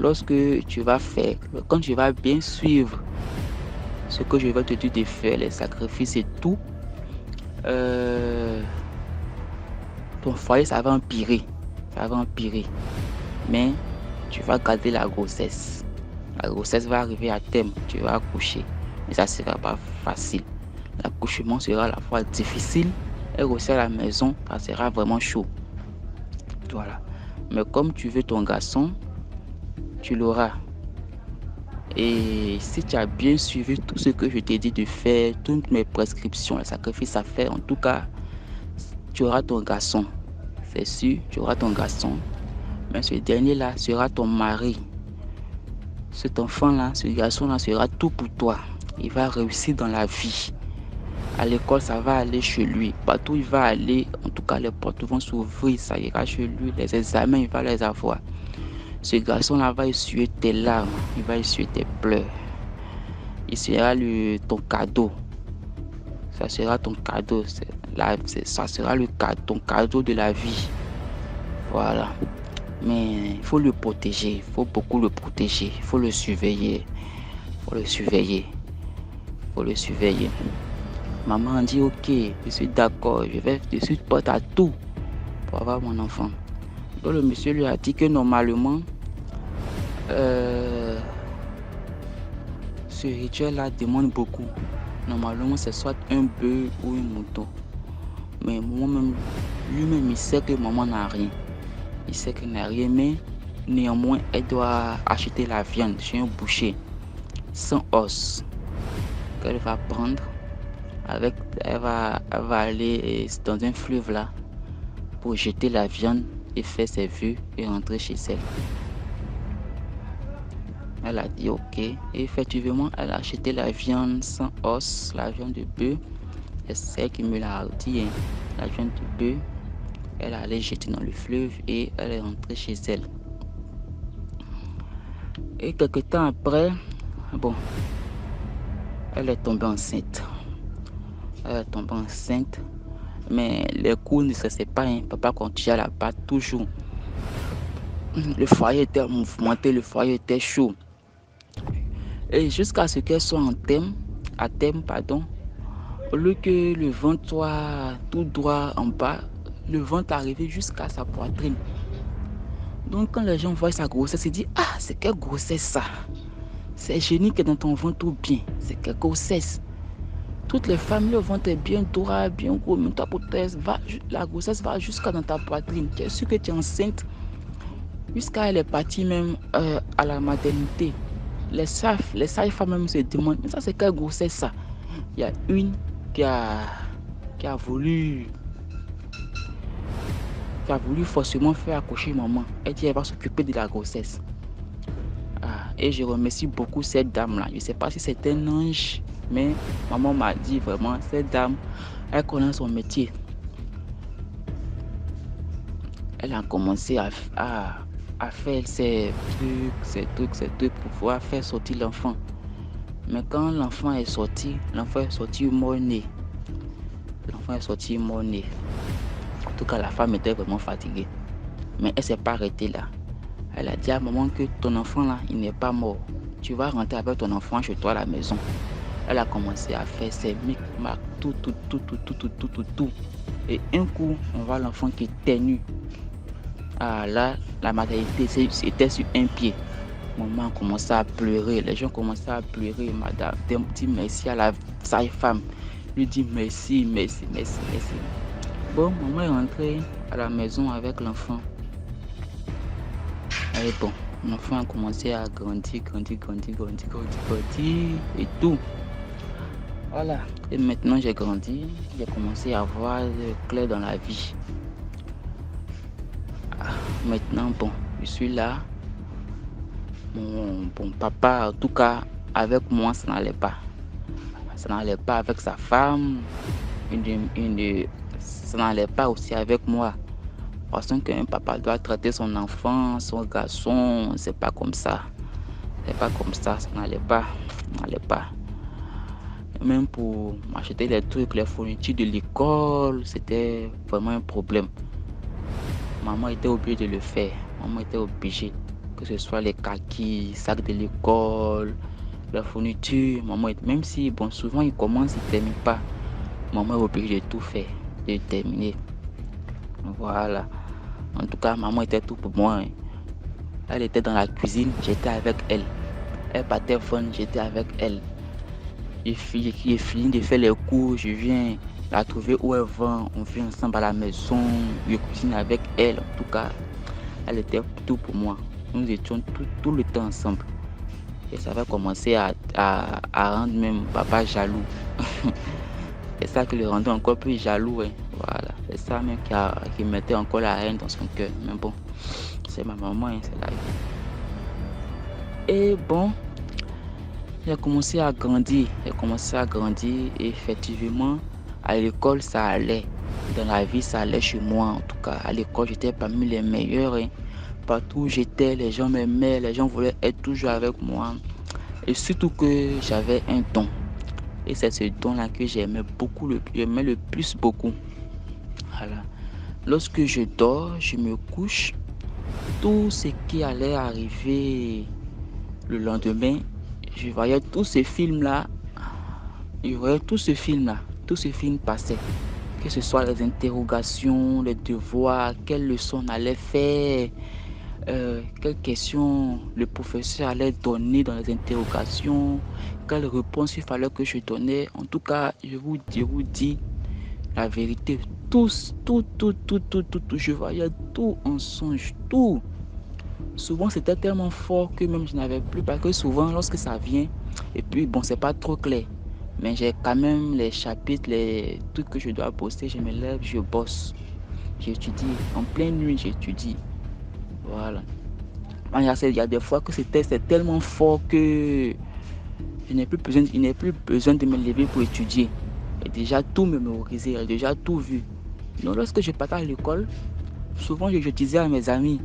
quand tu vas bien suivre ce que je vais te dire de faire, les sacrifices et tout, ton foyer, ça va empirer. Mais tu vas garder la grossesse. La grossesse va arriver à terme, tu vas accoucher. Mais ça ne sera pas facile. L'accouchement sera à la fois difficile et aussi à la maison, ça sera vraiment chaud. Voilà. Mais comme tu veux ton garçon, tu l'auras. Et si tu as bien suivi tout ce que je t'ai dit de faire, toutes mes prescriptions, les sacrifices à faire, en tout cas, tu auras ton garçon. C'est sûr, tu auras ton garçon. Mais ce dernier-là sera ton mari. Cet enfant-là, ce garçon-là sera tout pour toi. Il va réussir dans la vie. À l'école, ça va aller chez lui. Partout, il va aller. En tout cas, les portes vont s'ouvrir. Ça ira chez lui. Les examens, il va les avoir. Ce garçon-là va essuyer tes larmes. Il va essuyer tes pleurs. Il sera ton cadeau. Ça sera ton cadeau. Ça sera ton cadeau de la vie. Voilà. Mais il faut le protéger. Il faut beaucoup le protéger. Il faut le surveiller. Maman dit ok, je suis d'accord. Je suis prête à tout pour avoir mon enfant. Donc le monsieur lui a dit que normalement, ce rituel-là demande beaucoup. Normalement, c'est soit un bœuf ou une mouton. Mais moi-même, lui-même, il sait que maman n'a rien. Il sait qu'elle n'a rien, mais néanmoins, elle doit acheter la viande chez un boucher, sans os, qu'elle va prendre. Elle va aller dans un fleuve là, pour jeter la viande et faire ses vœux et rentrer chez elle. Elle a dit ok. Et effectivement, elle a acheté la viande sans os, la viande de bœuf. C'est elle qui me l'a dit, hein. La viande de bœuf. Elle allait jeter dans le fleuve et elle est rentrée chez elle. Et quelque temps après, elle est tombée enceinte. Mais les coups ne cessaient pas, hein. Papa continuait à la battre toujours. Le foyer était mouvementé, le foyer était chaud. Et jusqu'à ce qu'elle soit à terme, au lieu que le ventre soit tout droit en bas, le ventre arrivait jusqu'à sa poitrine. Donc quand les gens voient sa grossesse, ils disent « Ah, c'est quelle grossesse ça? C'est génique dans ton ventre ou bien? C'est quelle grossesse? » Toutes les femmes, le ventre est bien droit, bien gros, mais la grossesse va jusqu'à dans ta poitrine. Tu es sûr que tu es enceinte? Jusqu'à elle est partie même à la maternité. Les sages-femmes même se demandent, mais ça c'est quelle grossesse ça? Il y a une qui a voulu forcément faire accoucher maman. Elle dit elle va s'occuper de la grossesse. Et je remercie beaucoup cette dame-là. Je ne sais pas si c'est un ange, mais maman m'a dit vraiment, cette dame, elle connaît son métier. Elle a commencé à faire ses trucs pour pouvoir faire sortir l'enfant. Mais quand l'enfant est sorti mort-né. En tout cas, la femme était vraiment fatiguée. Mais elle ne s'est pas arrêtée là. Elle a dit à maman que ton enfant là, il n'est pas mort. Tu vas rentrer avec ton enfant chez toi à la maison. Elle a commencé à faire ses micmacs, tout. Et un coup, on voit l'enfant qui éternue. Là, la maternité était sur un pied. Maman a commencé à pleurer. Les gens commençaient à pleurer. Madame dit merci à la sage-femme. Lui dit merci. Bon, maman est rentrée à la maison avec l'enfant. Et bon, l'enfant a commencé à grandir et tout. Voilà. Et maintenant j'ai grandi, j'ai commencé à voir clair dans la vie. Maintenant, bon, je suis là. Mon papa, en tout cas, avec moi, ça n'allait pas. Ça n'allait pas avec sa femme. Ça n'allait pas aussi avec moi. Parce qu'un papa doit traiter son enfant, son garçon, c'est pas comme ça. Ça n'allait pas. Même pour m'acheter les trucs, les fournitures de l'école, c'était vraiment un problème. Maman était obligée de le faire. Que ce soit les kakis, sacs de l'école, la fourniture. Même si, bon, souvent il commence, il ne termine pas. Maman est obligée de tout faire, de terminer. Voilà. En tout cas, maman était tout pour moi. Elle était dans la cuisine, j'étais avec elle. Elle partait fun, j'étais avec elle. J'ai fini de faire les cours, je viens la trouver où elle va, on vient ensemble à la maison, je cuisine avec elle. En tout cas, elle était tout pour moi. Nous étions tout le temps ensemble. Et ça va commencer à rendre même papa jaloux. C'est ça qui le rendait encore plus jaloux. Hein. Voilà, c'est ça même qui mettait encore la haine dans son cœur. Mais bon, c'est ma maman, hein, c'est la vie. Et bon, j'ai commencé à grandir. Et effectivement, à l'école, ça allait. Dans la vie, ça allait chez moi. En tout cas, à l'école, j'étais parmi les meilleurs. Hein. Partout où j'étais, les gens m'aimaient, les gens voulaient être toujours avec moi. Et surtout que j'avais un don. Et c'est ce don-là que j'aimais le plus beaucoup. Voilà. Lorsque je dors, je me couche, tout ce qui allait arriver le lendemain, je voyais tous ces films-là. Tout ce film passait. Que ce soit les interrogations, les devoirs, quelles leçons on allait faire, quelles questions le professeur allait donner dans les interrogations, quelles réponses il fallait que je donnais. En tout cas, je vous dis la vérité. Tout, je voyais tout en songe, tout. Souvent, c'était tellement fort que même je n'avais plus, parce que souvent, lorsque ça vient, et puis bon, c'est pas trop clair. Mais j'ai quand même les chapitres, les trucs que je dois bosser, je me lève, je bosse. J'étudie. En pleine nuit, j'étudie. Voilà. Il y a des fois que c'est tellement fort que je n'ai plus besoin de me lever pour étudier. J'ai déjà tout mémorisé, j'ai déjà tout vu. Donc lorsque je partais à l'école, souvent je disais à mes amis,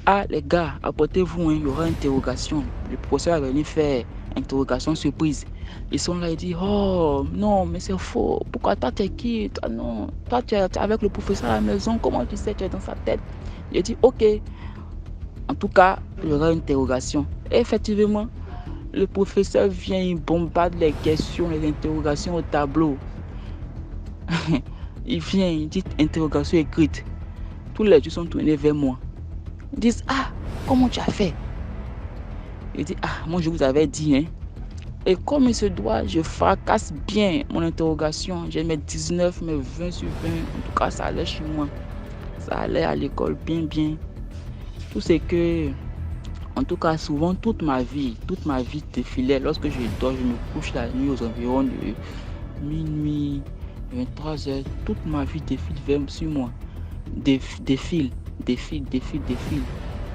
ah les gars, apportez-vous, hein, il y aura interrogation. Le professeur va venir faire interrogation surprise. Ils sont là, ils disent, oh non, mais c'est faux. Pourquoi toi tu es qui? Toi non, toi tu es avec le professeur à la maison, comment tu sais, tu es dans sa tête? J'ai dit, ok. En tout cas, il y aura une interrogation. Et effectivement, le professeur vient, il bombarde les questions, les interrogations au tableau. Il vient, il dit interrogation écrite. Tous les yeux sont tournés vers moi. Ils disent, ah, comment tu as fait? Il dit, ah, moi je vous avais dit, hein. Et comme il se doit, je fracasse bien mon interrogation. J'ai mes 19, mes 20 sur 20. En tout cas, ça allait chez moi. Ça allait à l'école bien. Tout c'est que, en tout cas, souvent, toute ma vie défilait. Lorsque je dors, je me couche la nuit aux environs de minuit, 23h. Toute ma vie défile sur moi. Défile.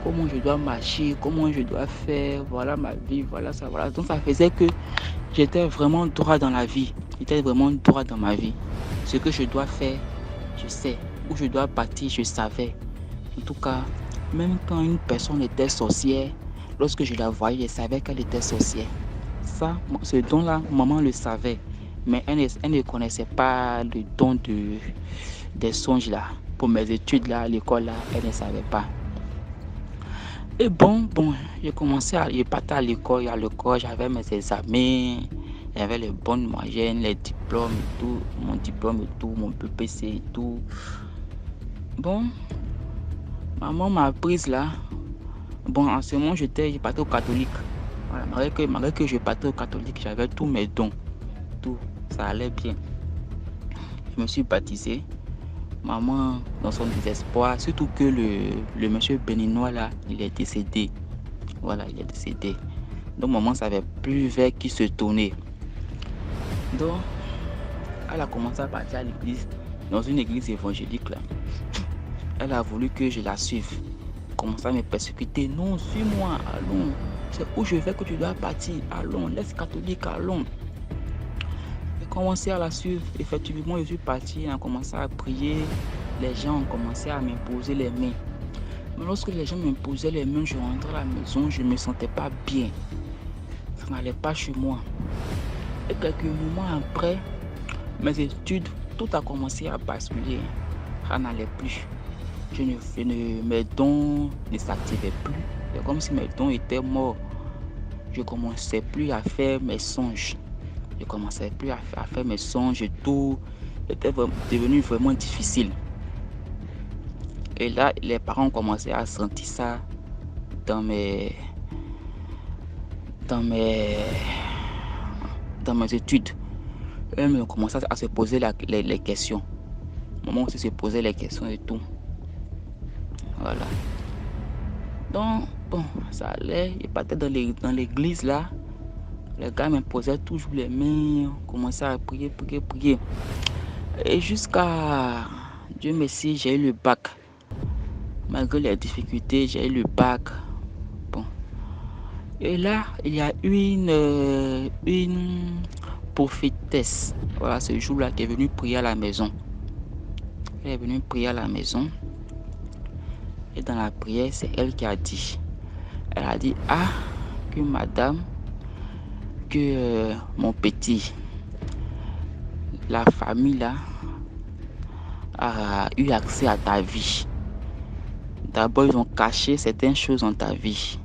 Comment je dois marcher, comment je dois faire, voilà ma vie, voilà ça, voilà. Donc ça faisait que j'étais vraiment droit dans la vie. J'étais vraiment droit dans ma vie. Ce que je dois faire, je sais. Où je dois partir, je savais. En tout cas, même quand une personne était sorcière, lorsque je la voyais, je savais qu'elle était sorcière. Ça, ce don-là, maman le savait. Mais elle ne connaissait pas le don des songes là. Pour mes études là, à l'école là, elle ne savait pas. Et bon, j'ai commencé à partir à l'école. À l'école, j'avais mes examens, j'avais les bonnes moyennes, les diplômes et tout, mon diplôme et tout, mon PPC et tout. Bon, maman m'a prise là. Bon, en ce moment, j'ai parti au catholique. Voilà, malgré que je partais au catholique, j'avais tous mes dons. Tout, ça allait bien. Je me suis baptisé. Maman, dans son désespoir, surtout que le monsieur béninois là, il est décédé. Voilà, il est décédé. Donc maman ne savait plus vers qui se tourner. Donc, elle a commencé à partir à l'église, dans une église évangélique là. Elle a voulu que je la suive. Elle commençait à me persécuter. Non, suis-moi, allons. C'est où je vais que tu dois partir. Allons, laisse catholique, allons. J'ai commencé à la suivre. Effectivement, je suis parti, on a commencé à prier. Les gens ont commencé à m'imposer les mains. Mais lorsque les gens m'imposaient les mains, je rentrais à la maison, je ne me sentais pas bien. Ça n'allait pas chez moi. Et quelques moments après, mes études, tout a commencé à basculer. Ça n'allait plus. Mes dons ne s'activaient plus. C'est comme si mes dons étaient morts. Je ne commençais plus à faire mes songes. Je ne commençais plus à faire mes songes et tout. C'était devenu vraiment difficile. Et là, les parents ont commencé à sentir ça. dans mes études. Eux-mêmes ont commencé à se poser les questions. Maman aussi se posait les questions et tout. Voilà. Donc, bon, ça allait. Il partait dans l'église là. Les gars me posaient toujours les mains. On commençait à prier. Et jusqu'à... Dieu merci, j'ai eu le bac. Malgré les difficultés, j'ai eu le bac. Bon. Et là, il y a une prophétesse. Voilà, ce jour-là, qui est venue prier à la maison. Elle est venue prier à la maison. Et dans la prière, c'est elle qui a dit. Elle a dit, que madame, que mon petit, la famille là, a eu accès à ta vie. D'abord, ils ont caché certaines choses dans ta vie.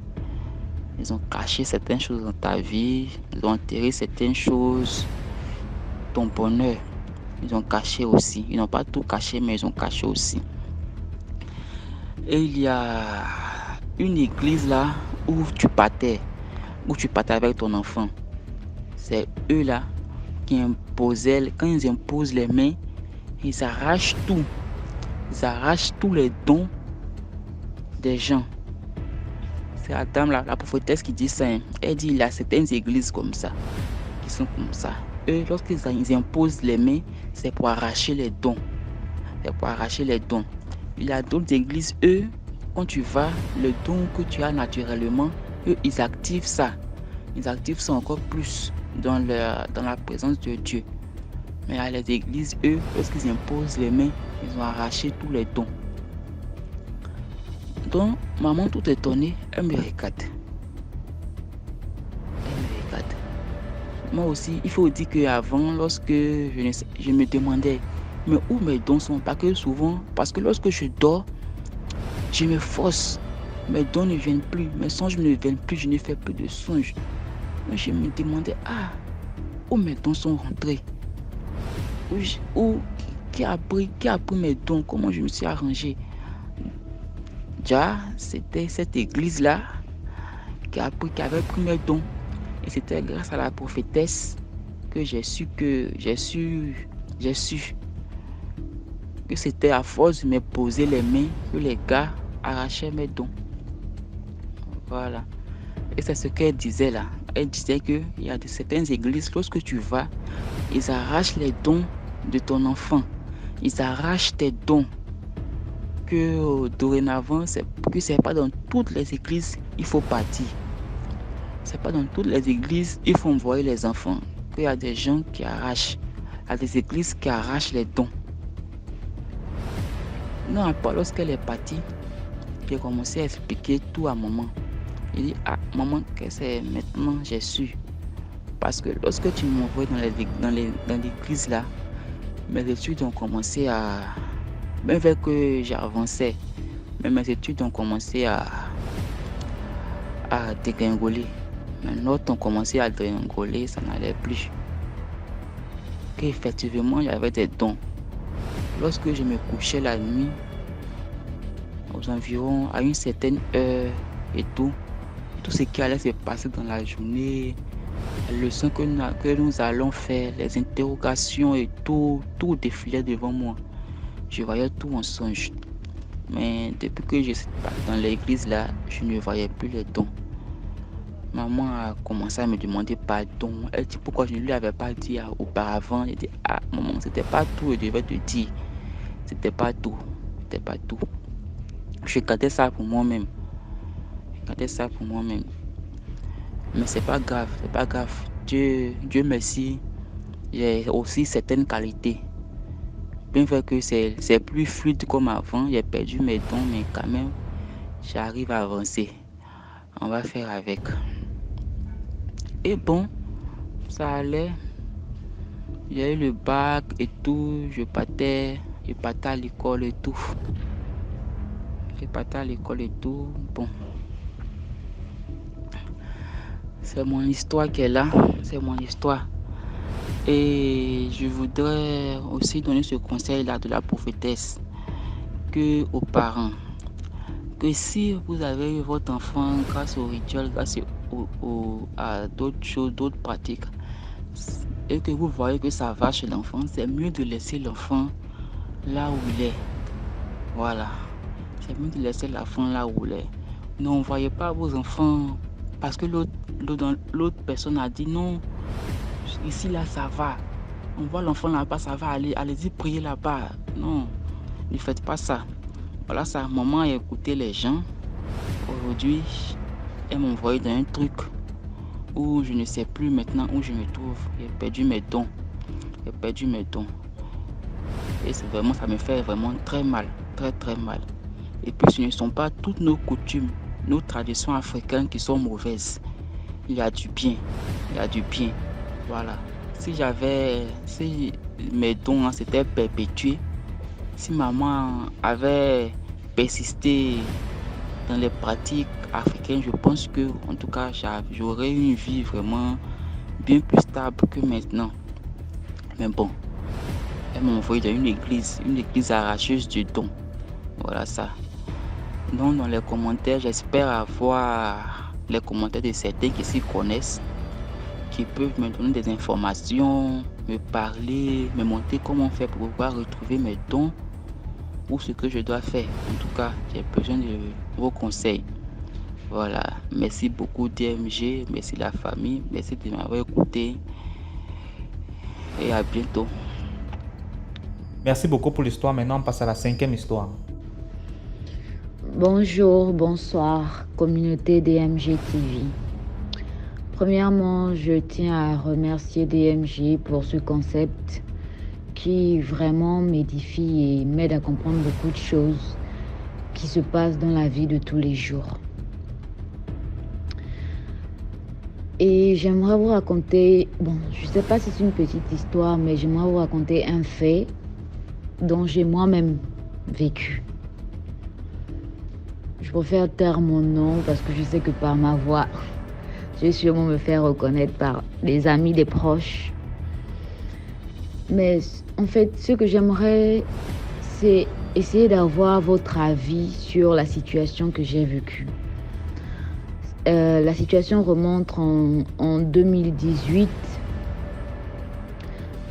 Ils ont caché certaines choses dans ta vie. Ils ont enterré certaines choses. Ton bonheur, ils ont caché aussi. Ils n'ont pas tout caché, mais ils ont caché aussi. Et il y a une église là où tu partais avec ton enfant. C'est eux là qui imposaient, quand ils imposent les mains, ils arrachent tout. Ils arrachent tous les dons des gens. C'est la dame là, la prophétesse qui dit ça. Elle dit il y a certaines églises comme ça, qui sont comme ça. Eux, lorsqu'ils imposent les mains, c'est pour arracher les dons. C'est pour arracher les dons. Il y a d'autres églises, eux, quand tu vas, le don que tu as naturellement, eux, ils activent ça. Ils activent ça encore plus dans la présence de Dieu. Mais à les églises, eux, lorsqu'ils imposent les mains, ils ont arraché tous les dons. Donc, maman, tout étonnée, elle me regarde. Moi aussi, il faut dire qu'avant, lorsque je me demandais, mais où mes dons sont? Parce que lorsque je dors, je me force. Mes dons ne viennent plus, mes songes ne viennent plus, je ne fais plus de songes. Donc je me demandais, où mes dons sont rentrés? Qui a pris mes dons? Comment je me suis arrangé? Déjà, c'était cette église-là qui avait pris mes dons. Et c'était grâce à la prophétesse que j'ai su que c'était à force de me poser les mains que les gars arrachaient mes dons. Voilà. Et c'est ce qu'elle disait là. Elle disait qu'il y a certaines églises, lorsque tu vas, ils arrachent les dons de ton enfant. Ils arrachent tes dons. Que dorénavant, c'est pas dans toutes les églises il faut partir. C'est pas dans toutes les églises il faut envoyer les enfants. Il y a des gens qui arrachent. Il y a des églises qui arrachent les dons. Non, pas lorsqu'elle est partie, j'ai commencé à expliquer tout à maman. Il dit, maman, que c'est maintenant j'ai su. Parce que lorsque tu m'envoies dans l'église là, mes études ont commencé à... Même vu que j'avançais, mais mes études ont commencé à dégringoler. Mes notes ont commencé à dégringoler, ça n'allait plus. Qu'effectivement, j'avais des dons. Lorsque je me couchais la nuit, aux environs, à une certaine heure et tout ce qui allait se passer dans la journée, les leçons que nous allons faire, les interrogations et tout défilait devant moi. Je voyais tout en songe. Mais depuis que je suis dans l'église là, je ne voyais plus les dons. Maman a commencé à me demander pardon. Elle dit pourquoi je ne lui avais pas dit auparavant. Elle dit maman, c'était pas tout, je devais te dire. C'était pas tout. Je gardais ça pour moi-même. Mais c'est pas grave. Dieu merci. J'ai aussi certaines qualités. Bien vrai que c'est plus fluide comme avant, j'ai perdu mes dons, mais quand même, j'arrive à avancer. On va faire avec. Et bon, ça allait. J'ai eu le bac et tout, je partais à l'école et tout. Bon. C'est mon histoire qui est là, c'est mon histoire. Et je voudrais aussi donner ce conseil-là de la prophétesse que aux parents, que si vous avez eu votre enfant grâce au rituel, grâce à d'autres choses, d'autres pratiques, et que vous voyez que ça va chez l'enfant, c'est mieux de laisser l'enfant là où il est. Voilà. C'est mieux de laisser l'enfant là où il est. N'envoyez pas vos enfants parce que l'autre personne a dit non, ici là ça va. On voit l'enfant là-bas, ça va aller, allez-y prier là-bas. Non, ne faites pas ça. Voilà, c'est un moment à écouter les gens. Aujourd'hui, elle m'a envoyé dans un truc où je ne sais plus maintenant où je me trouve. J'ai perdu mes dons. Et c'est vraiment, ça me fait vraiment très mal, très très mal. Et puis ce ne sont pas toutes nos coutumes, nos traditions africaines qui sont mauvaises. Il y a du bien, Voilà. Si mes dons s'étaient perpétués, si maman avait persisté dans les pratiques africaines, je pense que, en tout cas, j'aurais une vie vraiment bien plus stable que maintenant. Mais bon, elle m'a envoyé dans une église arracheuse du don. Voilà ça. Donc dans les commentaires, j'espère avoir les commentaires de certains qui s'y connaissent, qui peuvent me donner des informations, me parler, me montrer comment faire pour pouvoir retrouver mes dons ou ce que je dois faire. En tout cas, j'ai besoin de vos conseils. Voilà. Merci beaucoup DMG, merci la famille, merci de m'avoir écouté et à bientôt. Merci beaucoup pour l'histoire. Maintenant, on passe à la 5e histoire. Bonjour, bonsoir, communauté DMG TV. Premièrement, je tiens à remercier DMG pour ce concept qui vraiment m'édifie et m'aide à comprendre beaucoup de choses qui se passent dans la vie de tous les jours. Et j'aimerais vous raconter, je ne sais pas si c'est une petite histoire, mais j'aimerais vous raconter un fait dont j'ai moi-même vécu. Je préfère taire mon nom parce que je sais que par ma voix, je vais sûrement me faire reconnaître par les amis, les proches. Mais en fait, ce que j'aimerais, c'est essayer d'avoir votre avis sur la situation que j'ai vécue. La situation remonte en 2018.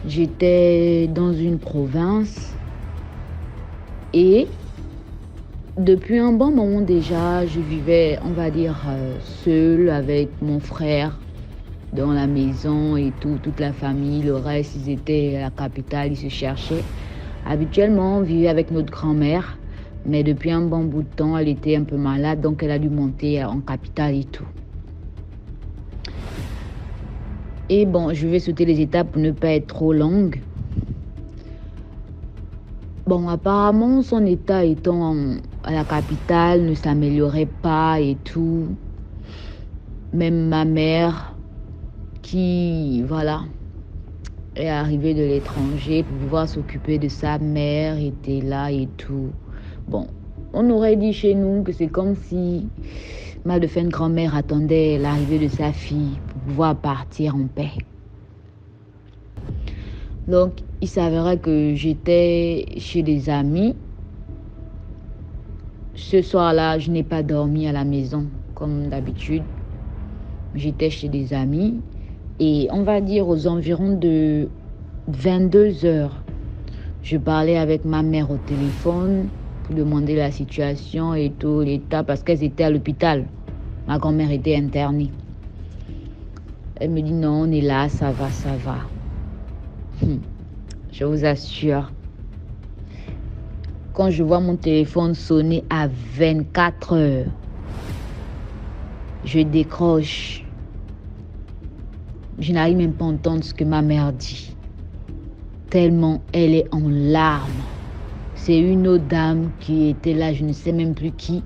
J'étais dans une province et depuis un bon moment déjà, je vivais, on va dire, seule avec mon frère dans la maison et toute la famille. Le reste, ils étaient à la capitale, ils se cherchaient. Habituellement, on vivait avec notre grand-mère, mais depuis un bon bout de temps, elle était un peu malade, donc elle a dû monter en capitale et tout. Et je vais sauter les étapes pour ne pas être trop longue. Apparemment, son état étant à la capitale ne s'améliorait pas et tout. Même ma mère, qui, est arrivée de l'étranger pour pouvoir s'occuper de sa mère, était là et tout. On aurait dit chez nous que c'est comme si ma défunte grand-mère attendait l'arrivée de sa fille pour pouvoir partir en paix. Donc, il s'avérait que j'étais chez des amis. Ce soir-là, je n'ai pas dormi à la maison, comme d'habitude. J'étais chez des amis. Et on va dire aux environs de 22 heures, je parlais avec ma mère au téléphone pour demander la situation et tout, l'état, parce qu'elles étaient à l'hôpital. Ma grand-mère était internée. Elle me dit non, on est là, ça va. Je vous assure, quand je vois mon téléphone sonner à 24 heures, je décroche. Je n'arrive même pas à entendre ce que ma mère dit, tellement elle est en larmes. C'est une autre dame qui était là, je ne sais même plus qui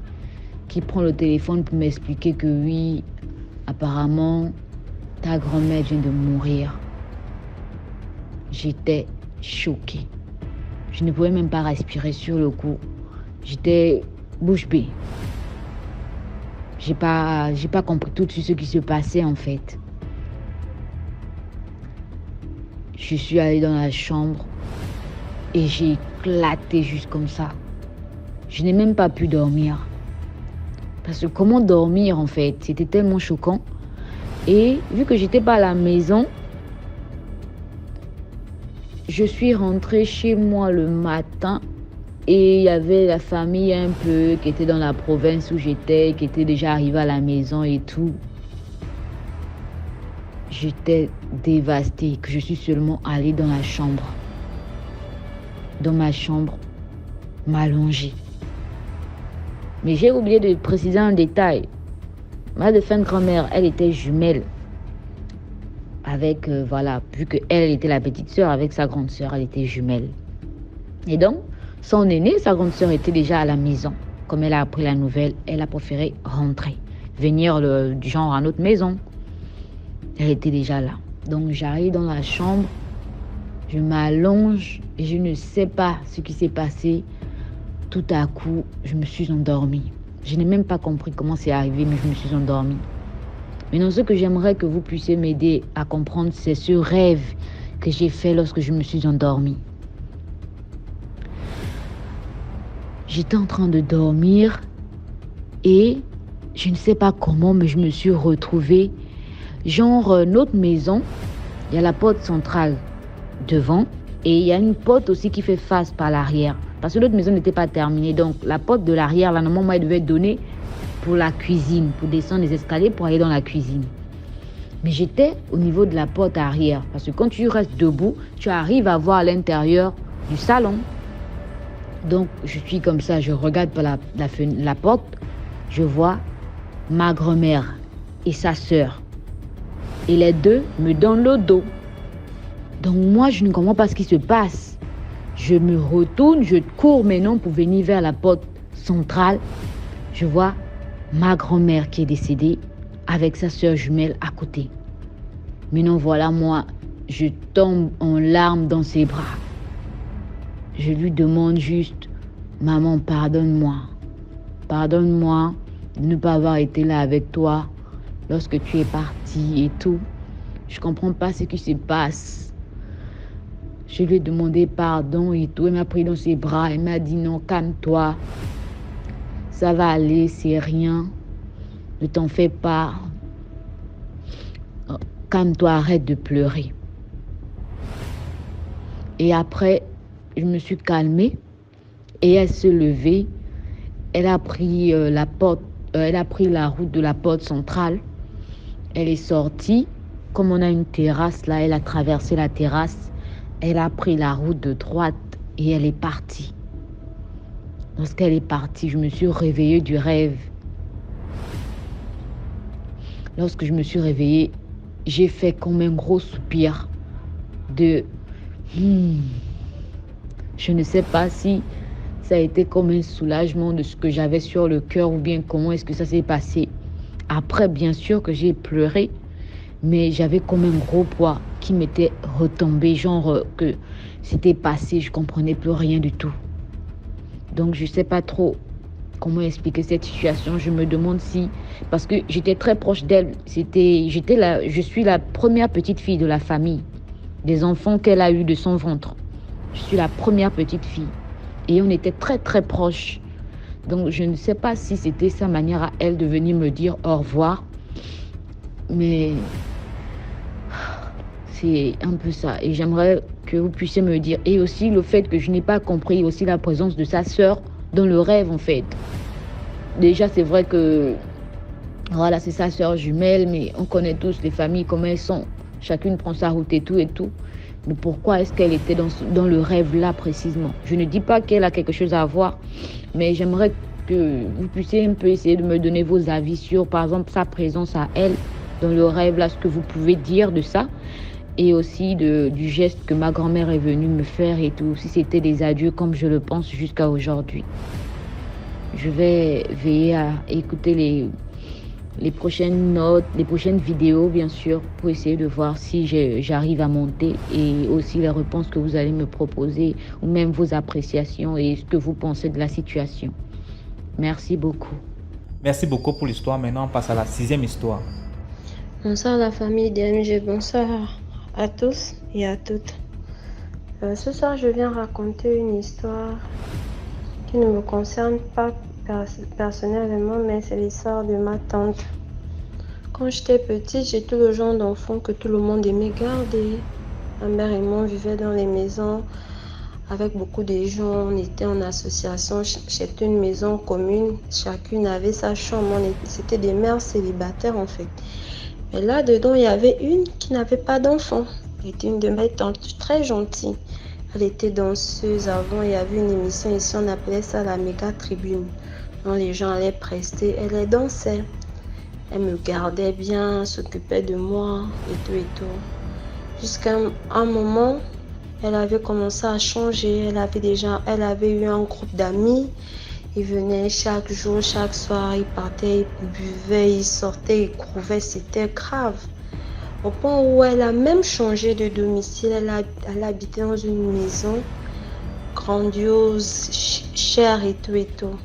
prend le téléphone pour m'expliquer que oui, apparemment, ta grand-mère vient de mourir. J'étais choquée. Je ne pouvais même pas respirer sur le coup. J'étais bouche bée. J'ai pas compris tout de suite ce qui se passait en fait. Je suis allée dans la chambre et j'ai éclaté juste comme ça. Je n'ai même pas pu dormir. Parce que comment dormir en fait? C'était tellement choquant. Et vu que j'étais pas à la maison, je suis rentrée chez moi le matin et il y avait la famille un peu qui était dans la province où j'étais, qui était déjà arrivée à la maison et tout. J'étais dévastée, que je suis seulement allée dans la chambre. Dans ma chambre, m'allonger. Mais j'ai oublié de préciser un détail. Ma défunte grand-mère, elle était jumelle. Avec, vu qu'elle était la petite sœur, avec sa grande sœur, elle était jumelle. Et donc, son aînée, sa grande sœur, était déjà à la maison. Comme elle a appris la nouvelle, elle a préféré rentrer. Venir du genre à notre maison. Elle était déjà là. Donc, j'arrive dans la chambre. Je m'allonge et je ne sais pas ce qui s'est passé. Tout à coup, je me suis endormie. Je n'ai même pas compris comment c'est arrivé, mais je me suis endormie. Maintenant, ce que j'aimerais que vous puissiez m'aider à comprendre, c'est ce rêve que j'ai fait lorsque je me suis endormie. J'étais en train de dormir et je ne sais pas comment, mais je me suis retrouvée. Genre, notre maison, il y a la porte centrale devant et il y a une porte aussi qui fait face par l'arrière. Parce que notre maison n'était pas terminée. Donc, la porte de l'arrière, là, normalement, elle devait être donnée pour la cuisine, pour descendre les escaliers pour aller dans la cuisine. Mais j'étais au niveau de la porte arrière. Parce que quand tu restes debout, tu arrives à voir à l'intérieur du salon. Donc, je suis comme ça, je regarde par la porte. Je vois ma grand-mère et sa sœur. Et les deux me donnent le dos. Donc, moi, je ne comprends pas ce qui se passe. Je me retourne, je cours maintenant pour venir vers la porte centrale. Je vois ma grand-mère qui est décédée avec sa sœur jumelle à côté. Maintenant, voilà, moi, je tombe en larmes dans ses bras. Je lui demande juste, maman, pardonne-moi. Pardonne-moi de ne pas avoir été là avec toi lorsque tu es partie et tout. Je ne comprends pas ce qui se passe. Je lui ai demandé pardon et tout. Elle m'a pris dans ses bras. Elle m'a dit non, calme-toi. Ça va aller, c'est rien. Ne t'en fais pas. Calme-toi, arrête de pleurer. Et après, je me suis calmée. Et elle s'est levée. Elle a pris la route de la porte centrale. Elle est sortie. Comme on a une terrasse là, elle a traversé la terrasse. Elle a pris la route de droite et elle est partie. Lorsqu'elle est partie, je me suis réveillée du rêve. Lorsque je me suis réveillée, j'ai fait comme un gros soupir de... Je ne sais pas si ça a été comme un soulagement de ce que j'avais sur le cœur ou bien comment est-ce que ça s'est passé. Après, bien sûr que j'ai pleuré, mais j'avais comme un gros poids qui m'était retombé, genre que c'était passé, je ne comprenais plus rien du tout. Donc, je ne sais pas trop comment expliquer cette situation. Je me demande si... Parce que j'étais très proche d'elle. Je suis la première petite fille de la famille, des enfants qu'elle a eu de son ventre. Je suis la première petite fille. Et on était très, très proches. Donc, je ne sais pas si c'était sa manière à elle de venir me dire au revoir. Mais... c'est un peu ça. Et j'aimerais que vous puissiez me dire. Et aussi le fait que je n'ai pas compris aussi la présence de sa sœur dans le rêve, en fait. Déjà, c'est vrai que... Voilà, c'est sa sœur jumelle, mais on connaît tous les familles, comment elles sont. Chacune prend sa route et tout et tout. Mais pourquoi est-ce qu'elle était dans le rêve là précisément? Je ne dis pas qu'elle a quelque chose à voir, mais j'aimerais que vous puissiez un peu essayer de me donner vos avis sur, par exemple, sa présence à elle dans le rêve là, ce que vous pouvez dire de ça. Et aussi du geste que ma grand-mère est venue me faire et tout, si c'était des adieux comme je le pense jusqu'à aujourd'hui. Je vais veiller à écouter les prochaines notes, les prochaines vidéos bien sûr, pour essayer de voir si j'arrive à monter, et aussi les réponses que vous allez me proposer ou même vos appréciations et ce que vous pensez de la situation. Merci beaucoup. Merci beaucoup pour l'histoire. Maintenant, on passe à la 6e histoire. Bonsoir la famille DMG, bonsoir à tous et à toutes. Ce soir, je viens raconter une histoire qui ne me concerne pas personnellement, mais c'est l'histoire de ma tante. Quand j'étais petite, j'étais le genre d'enfant que tout le monde aimait garder. Ma mère et moi vivions dans les maisons avec beaucoup de gens. On était en association. C'était une maison commune. Chacune avait sa chambre. C'était des mères célibataires en fait. Et là-dedans, il y avait une qui n'avait pas d'enfant. Elle était une de mes tantes, très gentille. Elle était danseuse avant. Il y avait une émission ici, on appelait ça la méga tribune. Donc les gens allaient prester. Elle les dansait. Elle me gardait bien, s'occupait de moi et tout. Jusqu'à un moment, elle avait commencé à changer. Elle avait eu un groupe d'amis. Ils venaient chaque jour, chaque soir, ils partaient, ils buvaient, ils sortaient, ils couvaient. C'était grave. Au point où elle a même changé de domicile. Elle habitait dans une maison grandiose, chère et tout.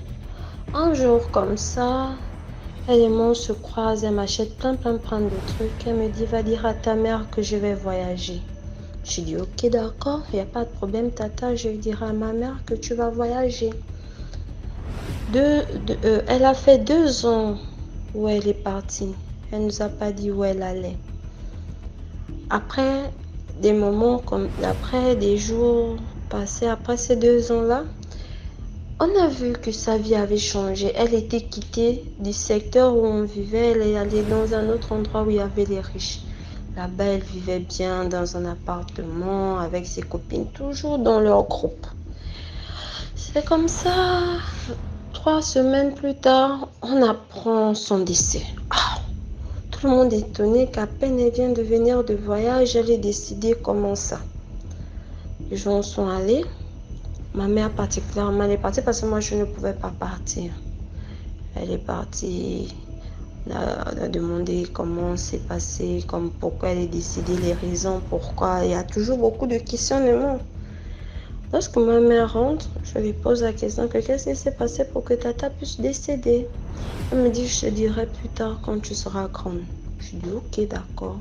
Un jour comme ça, elle et moi on se croise, elle m'achète plein de trucs. Elle me dit, va dire à ta mère que je vais voyager. Je dis, ok d'accord, il n'y a pas de problème tata, je dirai à ma mère que tu vas voyager. Elle a fait 2 ans où elle est partie. Elle ne nous a pas dit où elle allait. Après des jours passés, après ces 2 ans-là, on a vu que sa vie avait changé. Elle était quittée du secteur où on vivait. Elle est allée dans un autre endroit où il y avait les riches. Là-bas, elle vivait bien dans un appartement avec ses copines, toujours dans leur groupe. C'est comme ça. 3 semaines plus tard, on apprend son décès. Tout le monde est étonné qu'à peine elle vient de venir de voyage, elle est décidée comment ça. Les gens sont allés. Ma mère particulièrement, elle est partie parce que moi je ne pouvais pas partir. Elle est partie, elle a demandé comment c'est passé, pourquoi elle est décidée, les raisons, pourquoi. Il y a toujours beaucoup de questionnements. Lorsque ma mère rentre, je lui pose la question que qu'est-ce qui s'est passé pour que tata puisse décéder. Elle me dit, je te dirai plus tard quand tu seras grande. Je dis, ok, d'accord.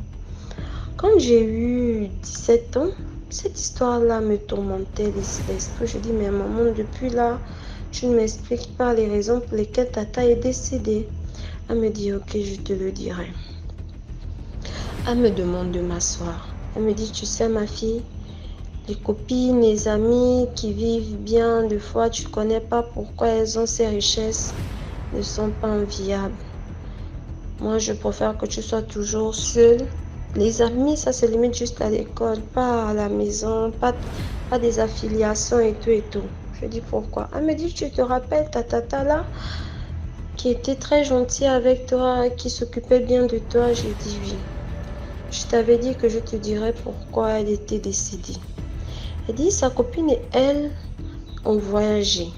Quand j'ai eu 17 ans, cette histoire-là me tourmentait l'esprit. Je dis, mais maman, depuis là, tu ne m'expliques pas les raisons pour lesquelles tata est décédée. Elle me dit, ok, je te le dirai. Elle me demande de m'asseoir. Elle me dit, tu sais ma fille, les copines, les amis qui vivent bien, des fois tu ne connais pas pourquoi elles ont ces richesses, ne sont pas enviables. Moi, je préfère que tu sois toujours seule. Les amis, ça se limite juste à l'école, pas à la maison, pas des affiliations et tout. Je dis pourquoi. Elle me dit, tu te rappelles ta tata là, qui était très gentille avec toi, qui s'occupait bien de toi? J'ai dit oui. Je t'avais dit que je te dirais pourquoi elle était décédée. Elle dit, sa copine et elle ont voyagé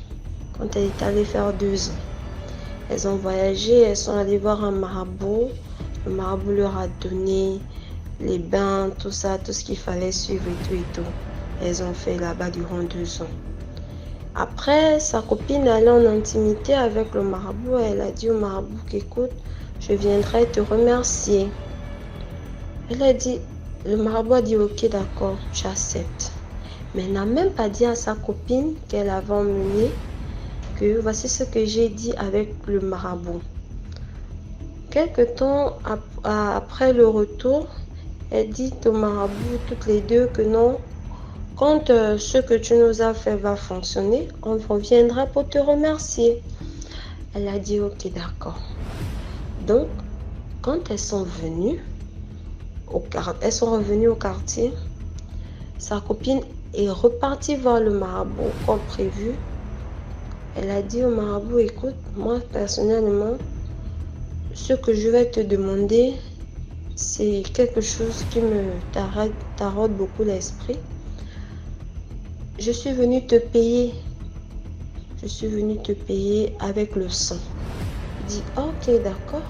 quand elle est allée faire 2 ans. Elles ont voyagé, elles sont allées voir un marabout. Le marabout leur a donné les bains, tout ça, tout ce qu'il fallait suivre et tout. Elles ont fait là-bas durant 2 ans. Après, sa copine allait en intimité avec le marabout. Elle a dit au marabout qu'écoute, je viendrai te remercier. Elle a dit, le marabout a dit ok d'accord, j'accepte. Mais elle n'a même pas dit à sa copine qu'elle avait emmené que voici ce que j'ai dit avec le marabout. Quelque temps après le retour, elle dit au marabout toutes les deux que non, quand ce que tu nous as fait va fonctionner, on reviendra pour te remercier. Elle a dit ok d'accord. Donc, quand elles sont revenues au quartier, sa copine est repartie voir le marabout comme prévu. Elle a dit au marabout, écoute, moi personnellement, ce que je vais te demander, c'est quelque chose qui me taraude beaucoup l'esprit. Je suis venue te payer. Je suis venue te payer avec le sang. Je dis, ok, d'accord.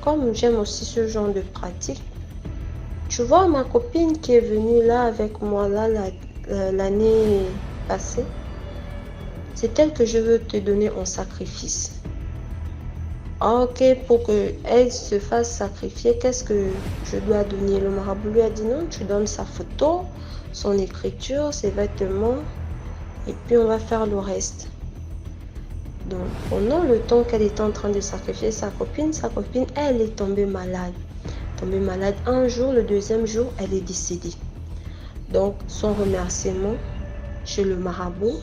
Comme j'aime aussi ce genre de pratique, tu vois ma copine qui est venue là avec moi là l'année passée, c'est elle que je veux te donner en sacrifice. Ok, pour qu'elle se fasse sacrifier, qu'est-ce que je dois donner? Le marabout lui a dit non, tu donnes sa photo, son écriture, ses vêtements, et puis on va faire le reste. Donc, pendant le temps qu'elle était en train de sacrifier sa copine, elle est tombée malade. Un jour, le deuxième jour, elle est décédée. Donc, son remerciement chez le marabout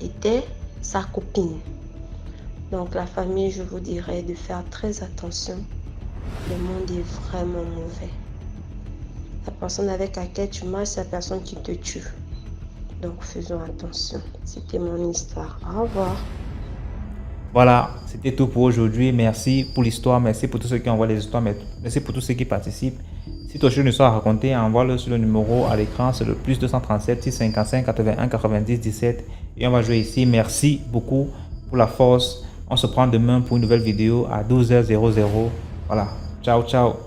était sa copine. Donc, la famille, je vous dirais de faire très attention. Le monde est vraiment mauvais. La personne avec laquelle tu marches, c'est la personne qui te tue. Donc, faisons attention. C'était mon histoire. Au revoir. Voilà, c'était tout pour aujourd'hui. Merci pour l'histoire. Merci pour tous ceux qui envoient les histoires. Merci pour tous ceux qui participent. Si tu as une histoire à raconter, envoie-le sur le numéro à l'écran. C'est le plus 237 655 81 90 17. Et on va jouer ici. Merci beaucoup pour la force. On se prend demain pour une nouvelle vidéo à 12h00. Voilà. Ciao, ciao.